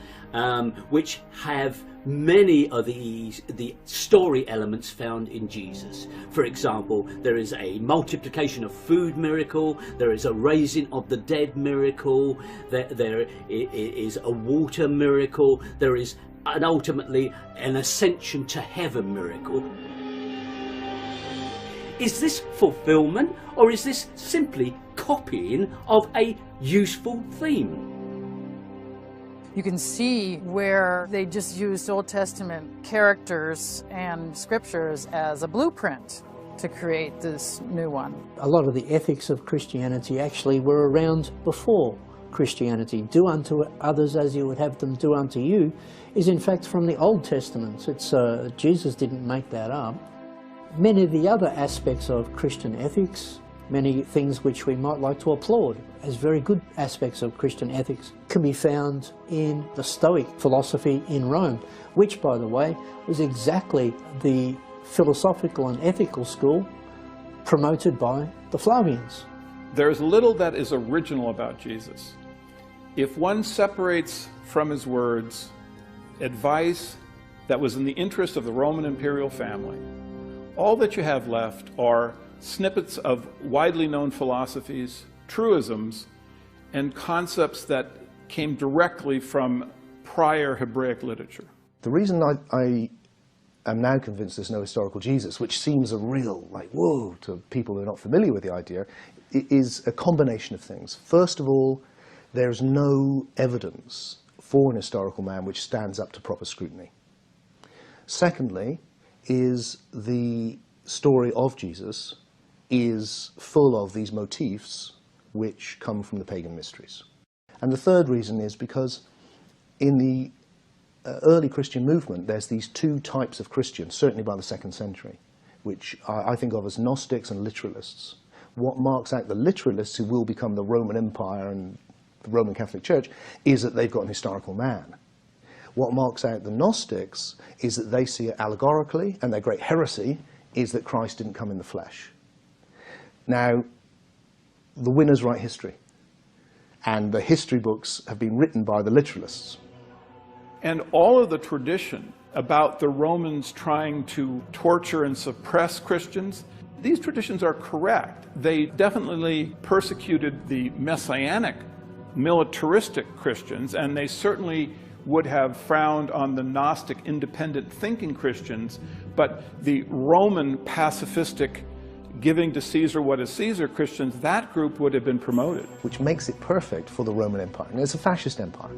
which have many of the story elements found in Jesus. For example, there is a multiplication of food miracle, there is a raising of the dead miracle, there is a water miracle, there is ultimately an ascension to heaven miracle. Is this fulfillment, or is this simply copying of a useful theme? You can see where they just used Old Testament characters and scriptures as a blueprint to create this new one. A lot of the ethics of Christianity actually were around before Christianity. Do unto others as you would have them do unto you is in fact from the Old Testament. It's Jesus didn't make that up. Many of the other aspects of Christian ethics, many things which we might like to applaud as very good aspects of Christian ethics, can be found in the Stoic philosophy in Rome, which, by the way, was exactly the philosophical and ethical school promoted by the Flavians. There's little that is original about Jesus. If one separates from his words advice that was in the interest of the Roman imperial family, all that you have left are snippets of widely known philosophies, truisms, and concepts that came directly from prior Hebraic literature. The reason I am now convinced there's no historical Jesus, which seems a real, like, whoa, to people who are not familiar with the idea, is a combination of things. First of all, there's no evidence for an historical man which stands up to proper scrutiny. Secondly, is the story of Jesus is full of these motifs which come from the pagan mysteries. And the third reason is because in the early Christian movement, there's these two types of Christians, certainly by the 2nd century, which I think of as Gnostics and literalists. What marks out the literalists, who will become the Roman Empire and the Roman Catholic Church, is that they've got an historical man. What marks out the Gnostics is that they see it allegorically, and their great heresy is that Christ didn't come in the flesh. Now, the winners write history, and the history books have been written by the literalists. And all of the tradition about the Romans trying to torture and suppress Christians, these traditions are correct. They definitely persecuted the messianic, militaristic Christians, and they certainly would have frowned on the Gnostic, independent thinking Christians, but the Roman pacifistic giving to Caesar what is Caesar Christians, that group would have been promoted. Which makes it perfect for the Roman Empire. And it's a fascist empire.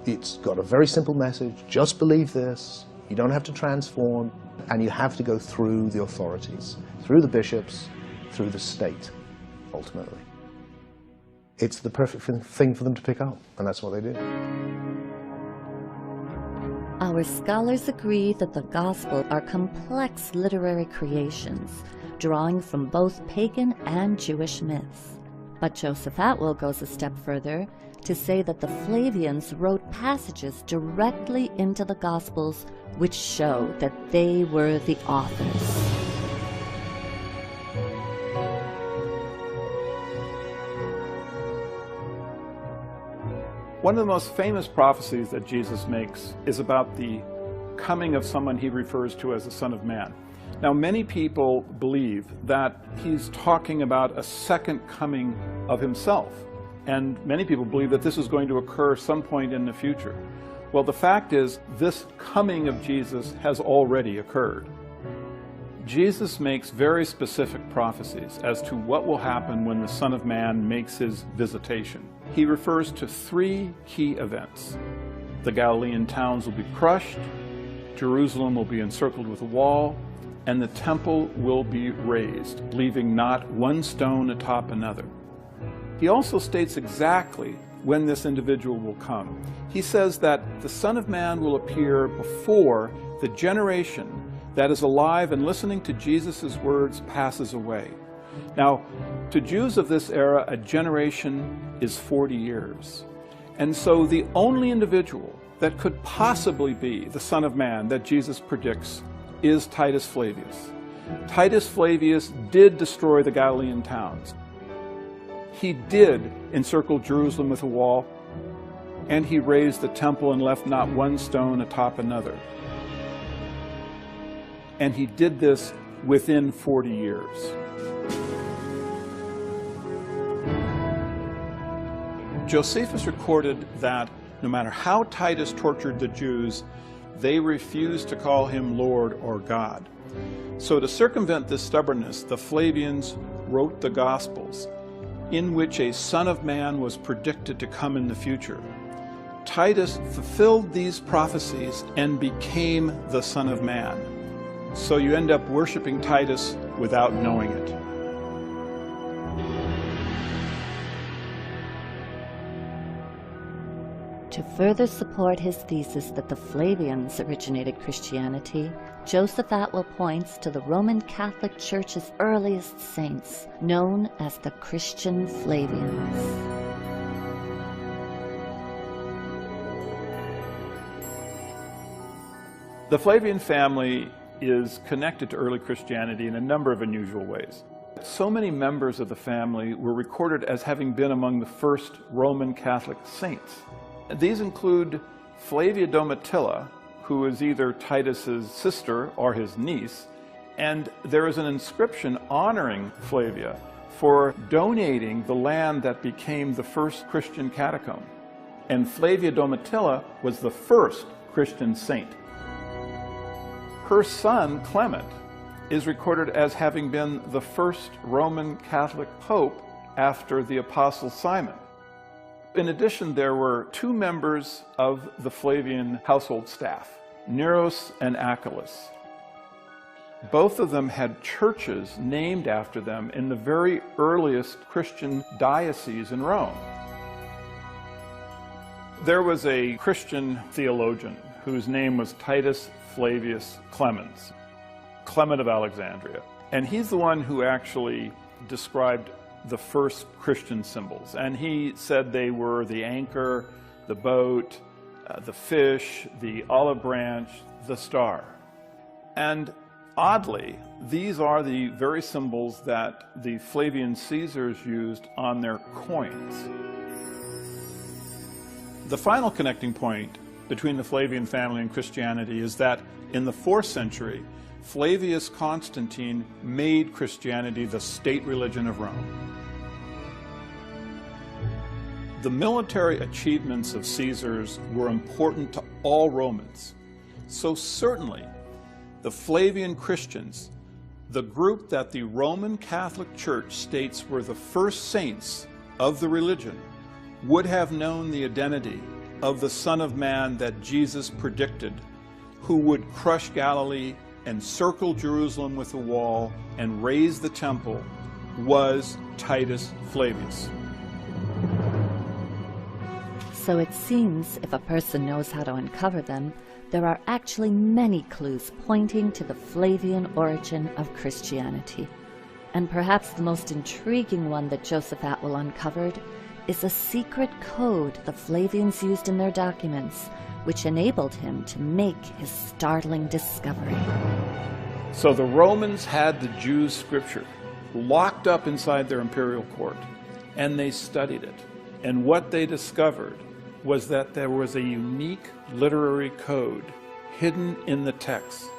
It's got a very simple message: just believe this, you don't have to transform, and you have to go through the authorities, through the bishops, through the state, ultimately. It's the perfect thing for them to pick up, and that's what they do. Our scholars agree that the Gospels are complex literary creations, drawing from both pagan and Jewish myths. But Joseph Atwill goes a step further to say that the Flavians wrote passages directly into the Gospels which show that they were the authors. One of the most famous prophecies that Jesus makes is about the coming of someone he refers to as the Son of Man. Now, many people believe that he's talking about a second coming of himself, and many people believe that this is going to occur some point in the future. Well, the fact is, this coming of Jesus has already occurred. Jesus makes very specific prophecies as to what will happen when the Son of Man makes his visitation. He refers to three key events. The Galilean towns will be crushed, Jerusalem will be encircled with a wall, and the temple will be razed, leaving not one stone atop another. He also states exactly when this individual will come. He says that the Son of Man will appear before the generation that is alive and listening to Jesus' words passes away. Now, to Jews of this era, a generation is 40 years. And so the only individual that could possibly be the Son of Man that Jesus predicts is Titus Flavius. Titus Flavius did destroy the Galilean towns. He did encircle Jerusalem with a wall, and he razed the temple and left not one stone atop another. And he did this within 40 years. Josephus recorded that no matter how Titus tortured the Jews, they refused to call him Lord or God. So to circumvent this stubbornness, the Flavians wrote the Gospels, in which a Son of Man was predicted to come in the future. Titus fulfilled these prophecies and became the Son of Man. So you end up worshiping Titus without knowing it. To further support his thesis that the Flavians originated Christianity, Joseph Atwill points to the Roman Catholic Church's earliest saints, known as the Christian Flavians. The Flavian family is connected to early Christianity in a number of unusual ways. So many members of the family were recorded as having been among the first Roman Catholic saints. These include Flavia Domitilla, who is either Titus's sister or his niece, and there is an inscription honoring Flavia for donating the land that became the first Christian catacomb. And Flavia Domitilla was the first Christian saint. Her son, Clement, is recorded as having been the first Roman Catholic pope after the Apostle Simon. In addition, there were two members of the Flavian household staff, Neros and Achilles. Both of them had churches named after them in the very earliest Christian dioceses in Rome. There was a Christian theologian whose name was Titus Flavius Clemens, Clement of Alexandria. And he's the one who actually described the first Christian symbols. And he said they were the anchor, the boat, the fish, the olive branch, the star. And oddly, these are the very symbols that the Flavian Caesars used on their coins. The final connecting point between the Flavian family and Christianity is that in the 4th century, Flavius Constantine made Christianity the state religion of Rome. The military achievements of Caesars were important to all Romans. So certainly, the Flavian Christians, the group that the Roman Catholic Church states were the first saints of the religion, would have known the identity of the Son of Man that Jesus predicted, who would crush Galilee, encircle Jerusalem with a wall, and raise the temple, was Titus Flavius. So it seems if a person knows how to uncover them, there are actually many clues pointing to the Flavian origin of Christianity. And perhaps the most intriguing one that Joseph Atwill uncovered is a secret code the Flavians used in their documents, which enabled him to make his startling discovery. So the Romans had the Jews' scripture locked up inside their imperial court, and they studied it. And what they discovered was that there was a unique literary code hidden in the text.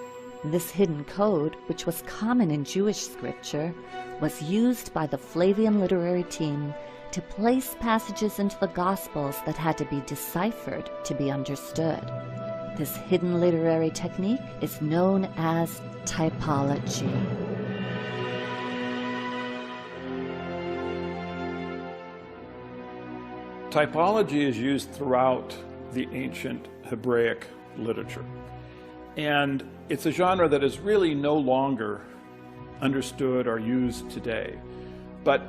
This hidden code, which was common in Jewish scripture, was used by the Flavian literary team to place passages into the Gospels that had to be deciphered to be understood. This hidden literary technique is known as typology. Typology is used throughout the ancient Hebraic literature. And it's a genre that is really no longer understood or used today. But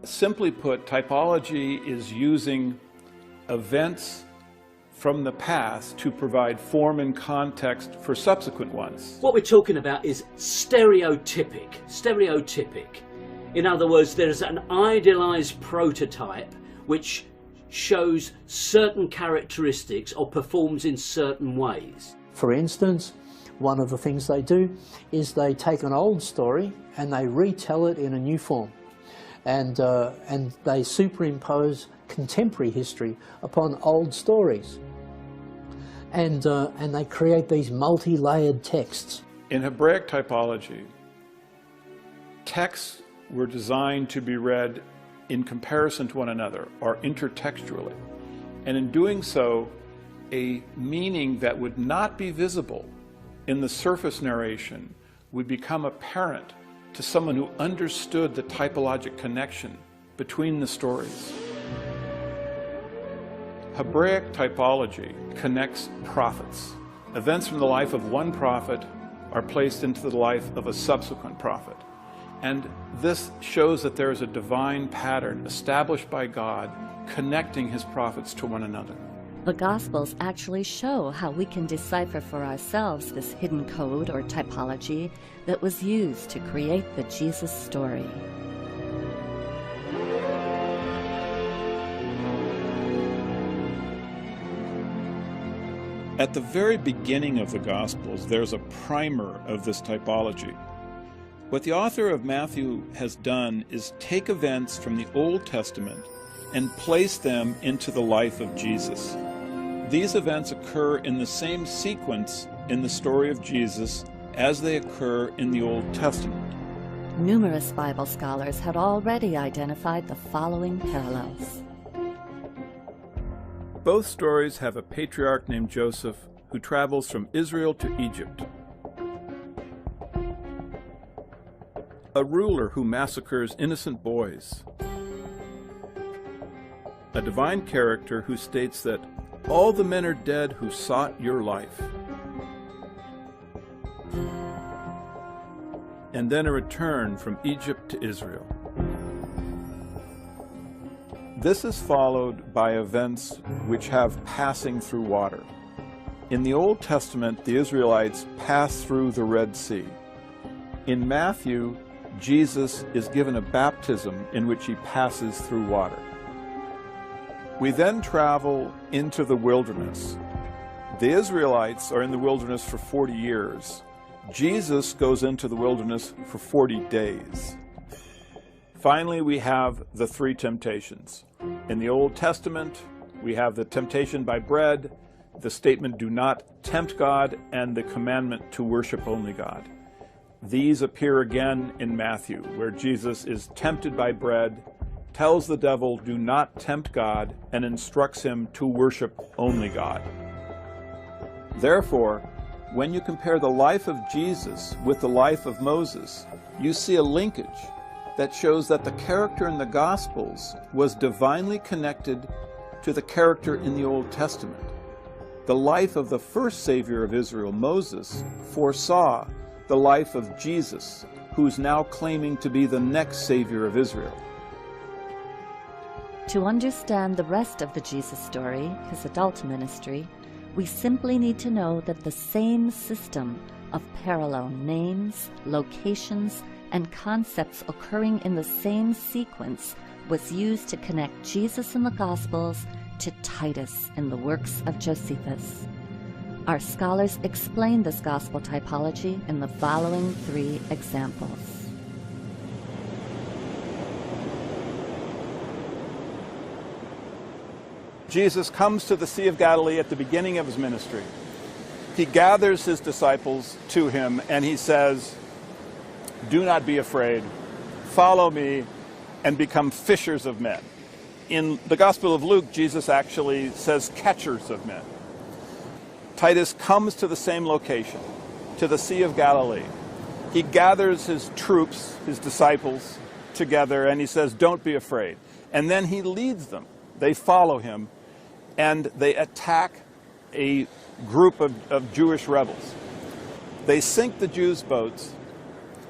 simply put, typology is using events from the past to provide form and context for subsequent ones. What we're talking about is stereotypic. In other words, there's an idealized prototype which shows certain characteristics or performs in certain ways. For instance, one of the things they do is they take an old story and they retell it in a new form. And they superimpose contemporary history upon old stories. And they create these multi-layered texts. In Hebraic typology, texts were designed to be read in comparison to one another, or intertextually. And in doing so, a meaning that would not be visible in the surface narration would become apparent to someone who understood the typologic connection between the stories. Hebraic typology connects prophets. Events from the life of one prophet are placed into the life of a subsequent prophet. And this shows that there is a divine pattern established by God connecting his prophets to one another. The Gospels actually show how we can decipher for ourselves this hidden code or typology that was used to create the Jesus story. At the very beginning of the Gospels, there's a primer of this typology. What the author of Matthew has done is take events from the Old Testament and place them into the life of Jesus. These events occur in the same sequence in the story of Jesus as they occur in the Old Testament. Numerous Bible scholars had already identified the following parallels. Both stories have a patriarch named Joseph who travels from Israel to Egypt, a ruler who massacres innocent boys, a divine character who states that all the men are dead who sought your life, and then a return from Egypt to Israel. This is followed by events which have passing through water. In the Old Testament, the Israelites pass through the Red Sea. In Matthew, Jesus is given a baptism in which he passes through water. We then travel into the wilderness. The Israelites are in the wilderness for 40 years. Jesus goes into the wilderness for 40 days. Finally, we have the three temptations. In the Old Testament, we have the temptation by bread, the statement, "Do not tempt God," and the commandment to worship only God. These appear again in Matthew, where Jesus is tempted by bread, tells the devil, "Do not tempt God," and instructs him to worship only God. Therefore, when you compare the life of Jesus with the life of Moses, you see a linkage that shows that the character in the Gospels was divinely connected to the character in the Old Testament. The life of the first Savior of Israel, Moses, foresaw the life of Jesus, who's now claiming to be the next Savior of Israel. To understand the rest of the Jesus story, his adult ministry, we simply need to know that the same system of parallel names, locations, and concepts occurring in the same sequence was used to connect Jesus in the Gospels to Titus in the works of Josephus. Our scholars explain this gospel typology in the following 3 examples. Jesus comes to the Sea of Galilee at the beginning of his ministry. He gathers his disciples to him and he says, "Do not be afraid. Follow me and become fishers of men." In the Gospel of Luke, Jesus actually says catchers of men. Titus comes to the same location, to the Sea of Galilee. He gathers his troops, his disciples, together and he says, "Don't be afraid." And then he leads them. They follow him and they attack a group of Jewish rebels. They sink the Jews' boats.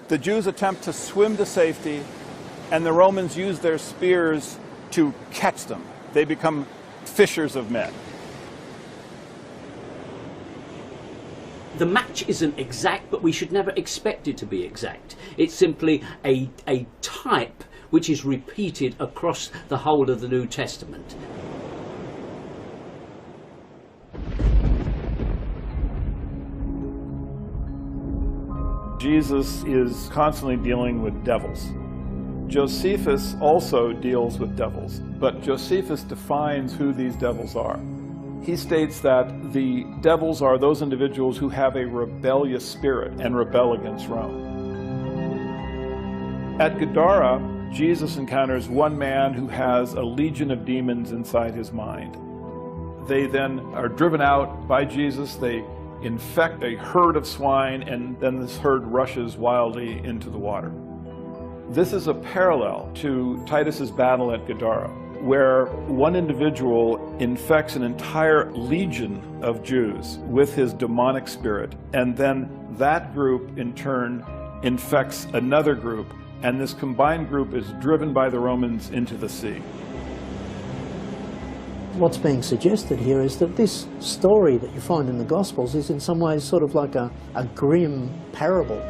The Jews attempt to swim to safety, and the Romans use their spears to catch them. They become fishers of men. The match isn't exact, but we should never expect it to be exact. It's simply a type which is repeated across the whole of the New Testament. Jesus is constantly dealing with devils. Josephus also deals with devils, but Josephus defines who these devils are. He states that the devils are those individuals who have a rebellious spirit and rebel against Rome. At Gadara, Jesus encounters one man who has a legion of demons inside his mind. They then are driven out by Jesus. They infect a herd of swine, and then this herd rushes wildly into the water. This is a parallel to Titus's battle at Gadara, where one individual infects an entire legion of Jews with his demonic spirit, and then that group in turn infects another group, and this combined group is driven by the Romans into the sea. What's being suggested here is that this story that you find in the Gospels is in some ways sort of like a grim parable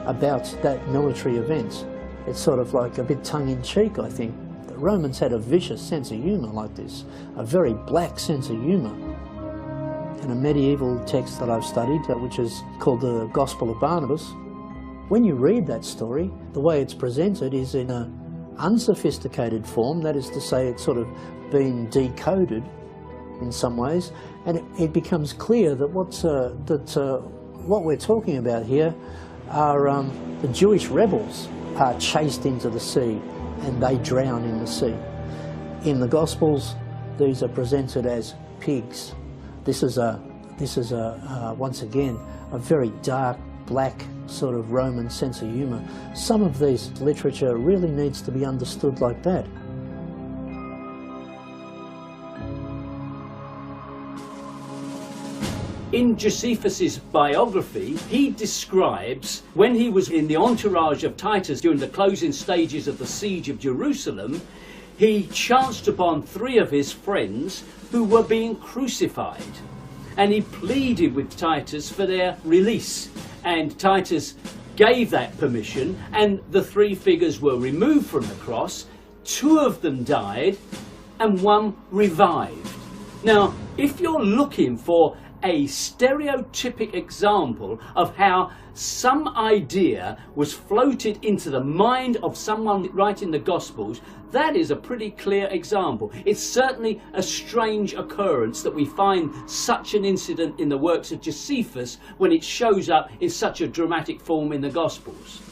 about that military event. It's sort of like a bit tongue-in-cheek, I think. The Romans had a vicious sense of humour like this, a very black sense of humour. In a medieval text that I've studied, which is called the Gospel of Barnabas, when you read that story, the way it's presented is in an unsophisticated form, that is to say it's sort of been decoded in some ways, and it becomes clear that what we're talking about here are the Jewish rebels are chased into the sea and they drown in the sea. In the Gospels, these are presented as pigs. This is once again a very dark, black sort of Roman sense of humour. Some of this literature really needs to be understood like that. In Josephus's biography, he describes when he was in the entourage of Titus during the closing stages of the siege of Jerusalem, he chanced upon 3 of his friends who were being crucified. And he pleaded with Titus for their release. And Titus gave that permission, and the 3 figures were removed from the cross. 2 of them died, and 1 revived. Now, if you're looking for a stereotypic example of how some idea was floated into the mind of someone writing the Gospels, that is a pretty clear example. It's certainly a strange occurrence that we find such an incident in the works of Josephus when it shows up in such a dramatic form in the Gospels.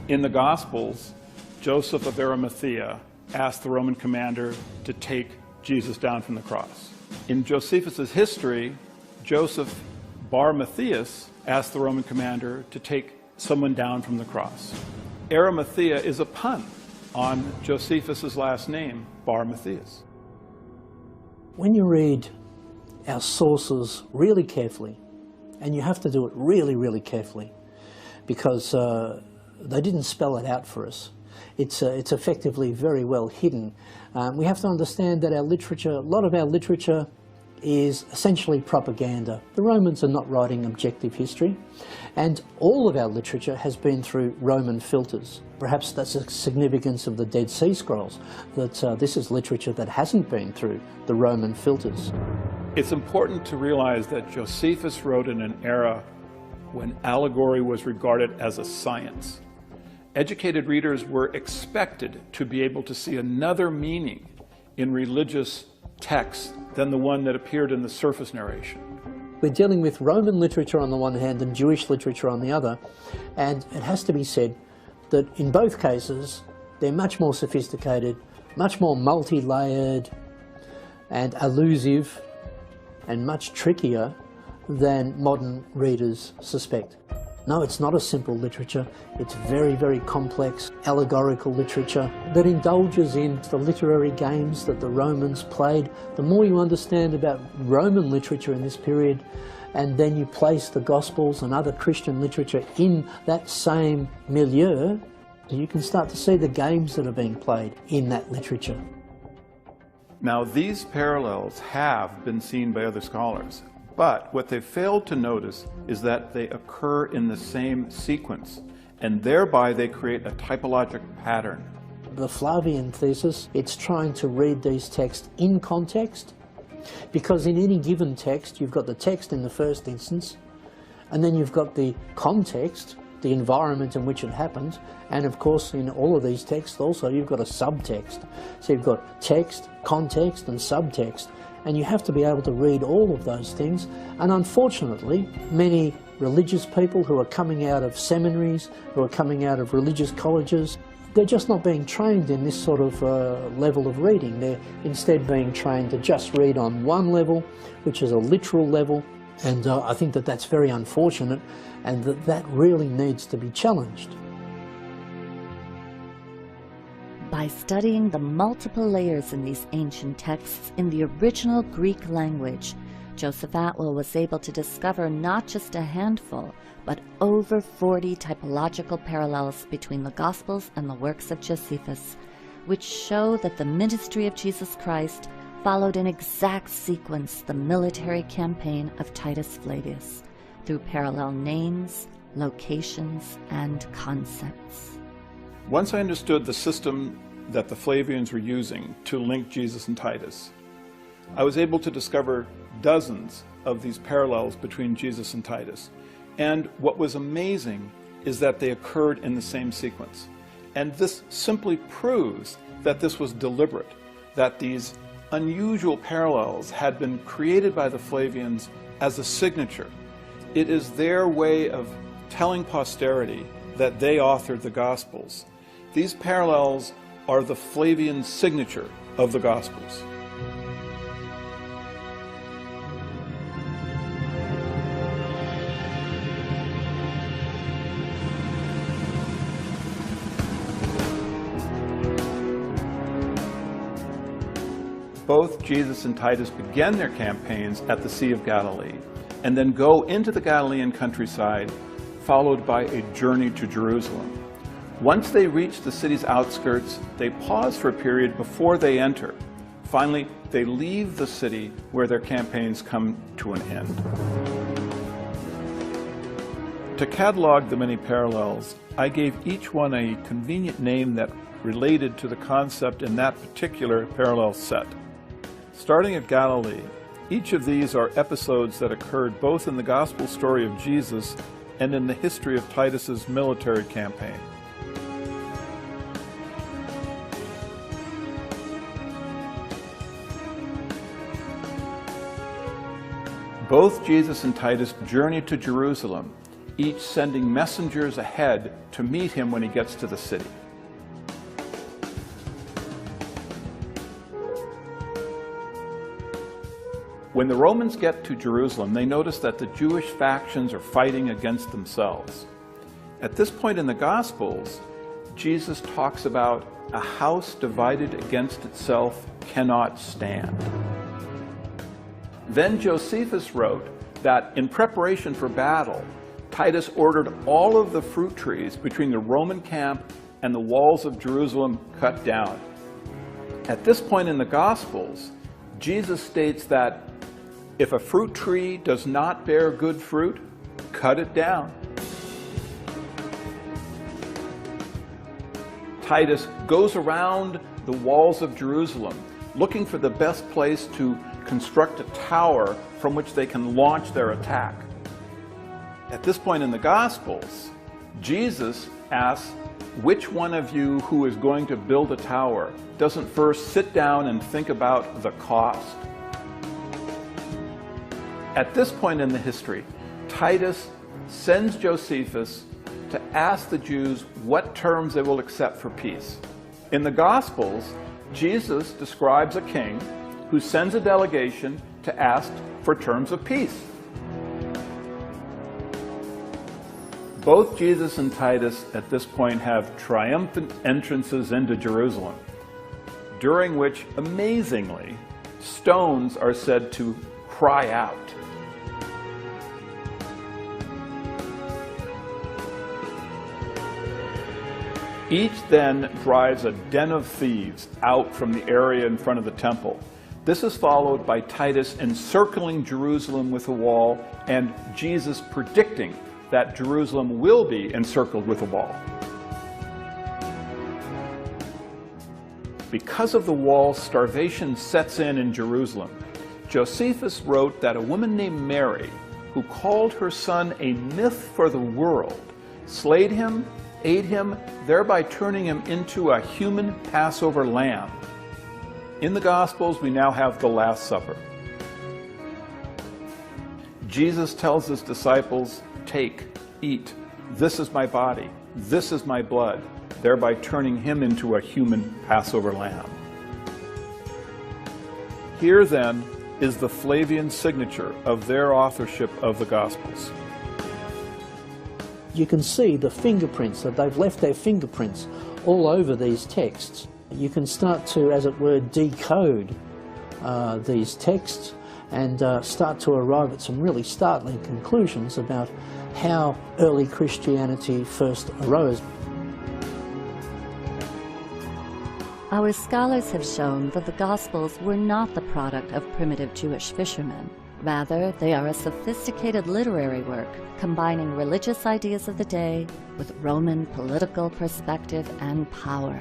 In the Gospels, Joseph of Arimathea asked the Roman commander to take Jesus down from the cross. In Josephus's history, Joseph Bar Matthias asked the Roman commander to take someone down from the cross. Arimathea is a pun on Josephus' last name, Bar Matthias. When you read our sources really carefully, and you have to do it really, really carefully, because they didn't spell it out for us. It's effectively very well hidden. We have to understand that our literature, a lot of our literature is essentially propaganda. The Romans are not writing objective history, and all of our literature has been through Roman filters. Perhaps that's the significance of the Dead Sea Scrolls, that this is literature that hasn't been through the Roman filters. It's important to realize that Josephus wrote in an era when allegory was regarded as a science. Educated readers were expected to be able to see another meaning in religious texts than the one that appeared in the surface narration. We're dealing with Roman literature on the one hand and Jewish literature on the other, and it has to be said that in both cases they're much more sophisticated, much more multi-layered and elusive and much trickier than modern readers suspect. No, it's not a simple literature. It's very, very complex, allegorical literature that indulges in the literary games that the Romans played. The more you understand about Roman literature in this period, and then you place the Gospels and other Christian literature in that same milieu, you can start to see the games that are being played in that literature. Now, these parallels have been seen by other scholars. But what they failed to notice is that they occur in the same sequence, and thereby they create a typologic pattern. The Flavian thesis, it's trying to read these texts in context, because in any given text you've got the text in the first instance, and then you've got the context, the environment in which it happened, and of course in all of these texts also you've got a subtext. So you've got text, context and subtext. And you have to be able to read all of those things. And unfortunately, many religious people who are coming out of seminaries, who are coming out of religious colleges, they're just not being trained in this sort of level of reading. They're instead being trained to just read on one level, which is a literal level. And I think that that's very unfortunate, and that really needs to be challenged. By studying the multiple layers in these ancient texts in the original Greek language, Joseph Atwill was able to discover not just a handful, but over 40 typological parallels between the Gospels and the works of Josephus, which show that the ministry of Jesus Christ followed in exact sequence the military campaign of Titus Flavius, through parallel names, locations, and concepts. Once I understood the system that the Flavians were using to link Jesus and Titus, I was able to discover dozens of these parallels between Jesus and Titus. And what was amazing is that they occurred in the same sequence. And this simply proves that this was deliberate, that these unusual parallels had been created by the Flavians as a signature. It is their way of telling posterity that they authored the Gospels. These parallels are the Flavian signature of the Gospels. Both Jesus and Titus began their campaigns at the Sea of Galilee and then go into the Galilean countryside, followed by a journey to Jerusalem. Once they reach the city's outskirts, they pause for a period before they enter. Finally, they leave the city where their campaigns come to an end. To catalog the many parallels, I gave each one a convenient name that related to the concept in that particular parallel set. Starting at Galilee, each of these are episodes that occurred both in the gospel story of Jesus and in the history of Titus's military campaign. Both Jesus and Titus journey to Jerusalem, each sending messengers ahead to meet him when he gets to the city. When the Romans get to Jerusalem, they notice that the Jewish factions are fighting against themselves. At this point in the Gospels, Jesus talks about a house divided against itself cannot stand. Then Josephus wrote that in preparation for battle, Titus ordered all of the fruit trees between the Roman camp and the walls of Jerusalem cut down. At this point in the Gospels, Jesus states that if a fruit tree does not bear good fruit, cut it down. Titus goes around the walls of Jerusalem looking for the best place to construct a tower from which they can launch their attack. At this point in the Gospels, Jesus asks which one of you who is going to build a tower doesn't first sit down and think about the cost. At this point in the history, Titus sends Josephus to ask the Jews what terms they will accept for peace. In the Gospels, Jesus describes a king who sends a delegation to ask for terms of peace. Both Jesus and Titus at this point have triumphant entrances into Jerusalem, during which, amazingly, stones are said to cry out. Each then drives a den of thieves out from the area in front of the temple. This is followed by Titus encircling Jerusalem with a wall and Jesus predicting that Jerusalem will be encircled with a wall. Because of the wall, starvation sets in Jerusalem. Josephus wrote that a woman named Mary, who called her son a myth for the world, slayed him, ate him, thereby turning him into a human Passover lamb. In the Gospels, we now have the Last Supper. Jesus tells his disciples, "Take, eat, this is my body, this is my blood," thereby turning him into a human Passover lamb. Here then is the Flavian signature of their authorship of the Gospels. You can see the fingerprints, that they've left their fingerprints all over these texts. You can start to, as it were, decode these texts and start to arrive at some really startling conclusions about how early Christianity first arose. Our scholars have shown that the Gospels were not the product of primitive Jewish fishermen. Rather, they are a sophisticated literary work combining religious ideas of the day with Roman political perspective and power.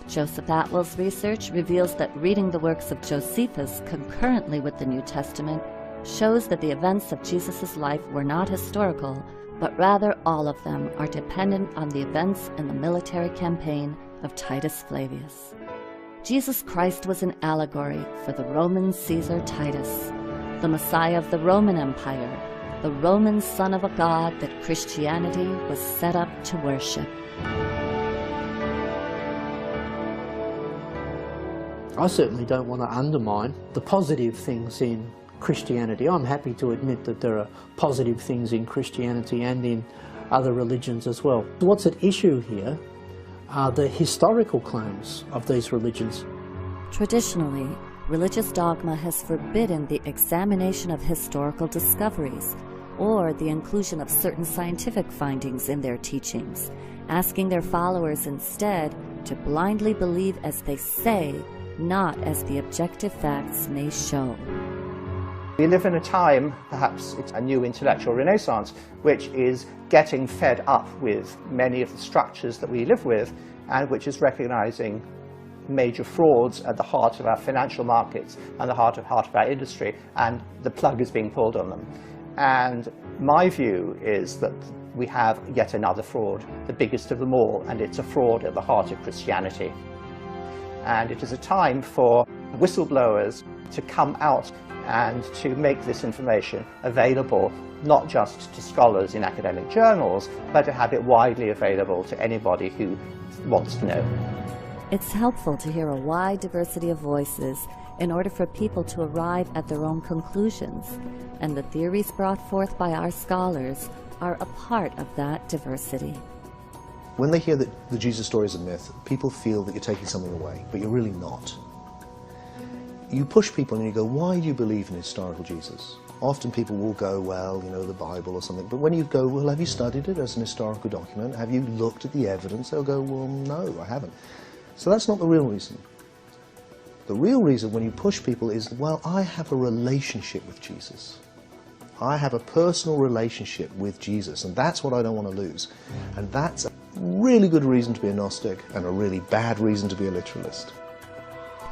Joseph Atwell's research reveals that reading the works of Josephus concurrently with the New Testament shows that the events of Jesus' life were not historical, but rather all of them are dependent on the events in the military campaign of Titus Flavius. Jesus Christ was an allegory for the Roman Caesar Titus, the Messiah of the Roman Empire, the Roman son of a god that Christianity was set up to worship. I certainly don't want to undermine the positive things in Christianity. I'm happy to admit that there are positive things in Christianity and in other religions as well. What's at issue here are the historical claims of these religions. Traditionally, religious dogma has forbidden the examination of historical discoveries or the inclusion of certain scientific findings in their teachings, asking their followers instead to blindly believe as they say, not as the objective facts may show. We live in a time, perhaps it's a new intellectual renaissance, which is getting fed up with many of the structures that we live with and which is recognizing major frauds at the heart of our financial markets and the heart of our industry, and the plug is being pulled on them. And my view is that we have yet another fraud, the biggest of them all, and it's a fraud at the heart of Christianity. And it is a time for whistleblowers to come out and to make this information available not just to scholars in academic journals, but to have it widely available to anybody who wants to know. It's helpful to hear a wide diversity of voices in order for people to arrive at their own conclusions, and the theories brought forth by our scholars are a part of that diversity. When they hear that the Jesus story is a myth, people feel that you're taking something away, but you're really not. You push people and you go, why do you believe in historical Jesus? Often people will go, well, you know, the Bible or something. But when you go, well, have you studied it as an historical document? Have you looked at the evidence? They'll go, well, no, I haven't. So that's not the real reason. The real reason when you push people is, well, I have a relationship with Jesus. I have a personal relationship with Jesus, and that's what I don't want to lose. And that's a really good reason to be a Gnostic and a really bad reason to be a literalist.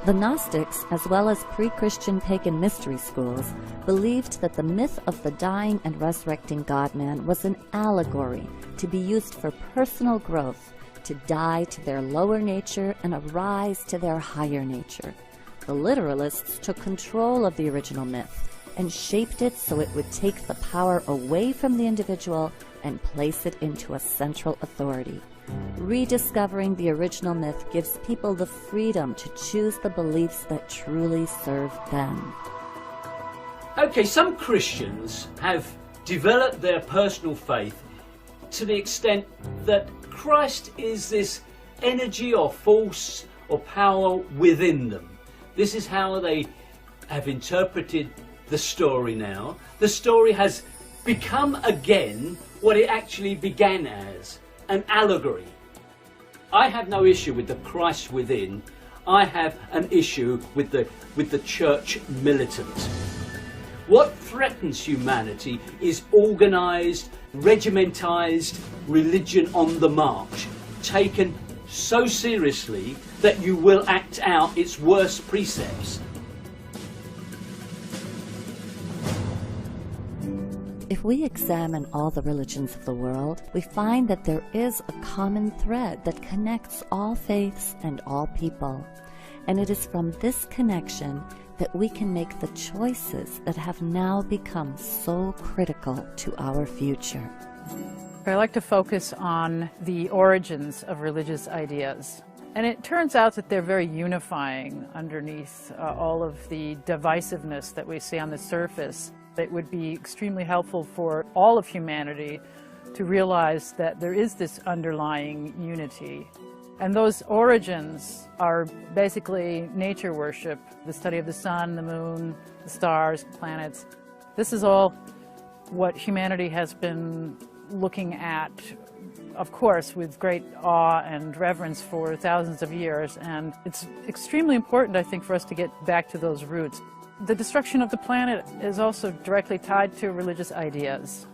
The Gnostics, as well as pre-Christian pagan mystery schools, believed that the myth of the dying and resurrecting God-man was an allegory to be used for personal growth, to die to their lower nature and arise to their higher nature. The literalists took control of the original myth and shaped it so it would take the power away from the individual and place it into a central authority. Rediscovering the original myth gives people the freedom to choose the beliefs that truly serve them. Okay, some Christians have developed their personal faith to the extent that Christ is this energy or force or power within them. This is how they have interpreted the story now. The story has become again what it actually began as, an allegory. I have no issue with the Christ within. I have an issue with the church militant. What threatens humanity is organised, regimentised religion on the march, taken so seriously that you will act out its worst precepts. If we examine all the religions of the world, we find that there is a common thread that connects all faiths and all people. And it is from this connection that we can make the choices that have now become so critical to our future. I like to focus on the origins of religious ideas. And it turns out that they're very unifying underneath all of the divisiveness that we see on the surface. It would be extremely helpful for all of humanity to realize that there is this underlying unity. And those origins are basically nature worship, the study of the sun, the moon, the stars, planets. This is all what humanity has been looking at, of course, with great awe and reverence for thousands of years. And it's extremely important, I think, for us to get back to those roots. The destruction of the planet is also directly tied to religious ideas.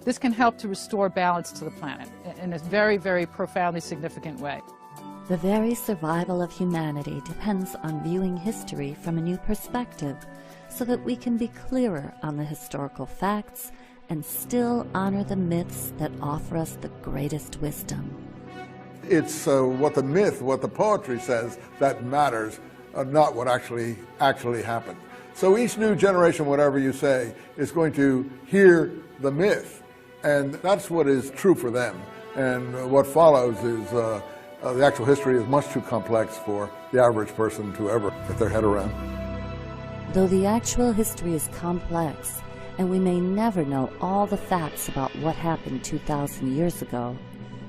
This can help to restore balance to the planet in a very, very profoundly significant way. The very survival of humanity depends on viewing history from a new perspective, so that we can be clearer on the historical facts and still honor the myths that offer us the greatest wisdom. It's what the myth, what the poetry says, that matters. Not what actually happened. So each new generation, whatever you say, is going to hear the myth, and that's what is true for them. And what follows is the actual history is much too complex for the average person to ever get their head around. Though the actual history is complex, and we may never know all the facts about what happened 2,000 years ago,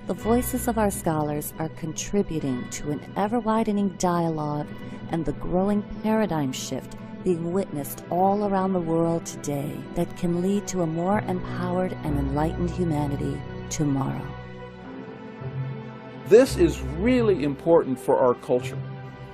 the voices of our scholars are contributing to an ever-widening dialogue and the growing paradigm shift being witnessed all around the world today that can lead to a more empowered and enlightened humanity tomorrow. This is really important for our culture,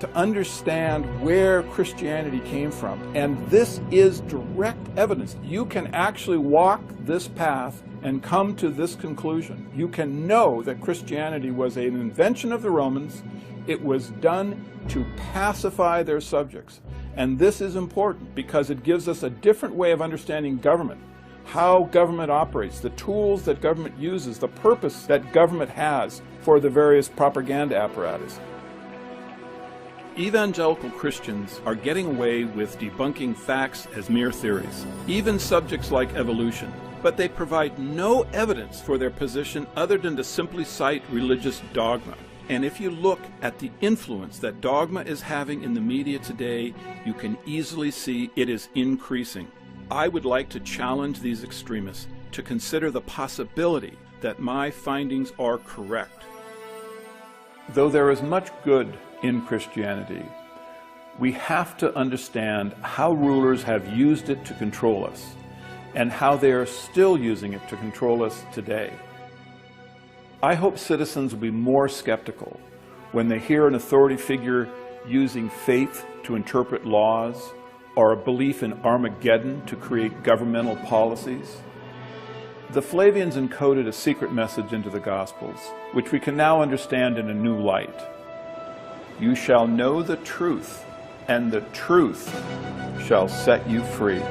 to understand where Christianity came from. And this is direct evidence. You can actually walk this path and come to this conclusion. You can know that Christianity was an invention of the Romans. It was done to pacify their subjects. And this is important because it gives us a different way of understanding government, how government operates, the tools that government uses, the purpose that government has for the various propaganda apparatus. Evangelical Christians are getting away with debunking facts as mere theories, even subjects like evolution, but they provide no evidence for their position other than to simply cite religious dogma. And if you look at the influence that dogma is having in the media today, you can easily see it is increasing. I would like to challenge these extremists to consider the possibility that my findings are correct. Though there is much good in Christianity, we have to understand how rulers have used it to control us and how they are still using it to control us today. I hope citizens will be more skeptical when they hear an authority figure using faith to interpret laws or a belief in Armageddon to create governmental policies. The Flavians encoded a secret message into the Gospels, which we can now understand in a new light. You shall know the truth, and the truth shall set you free.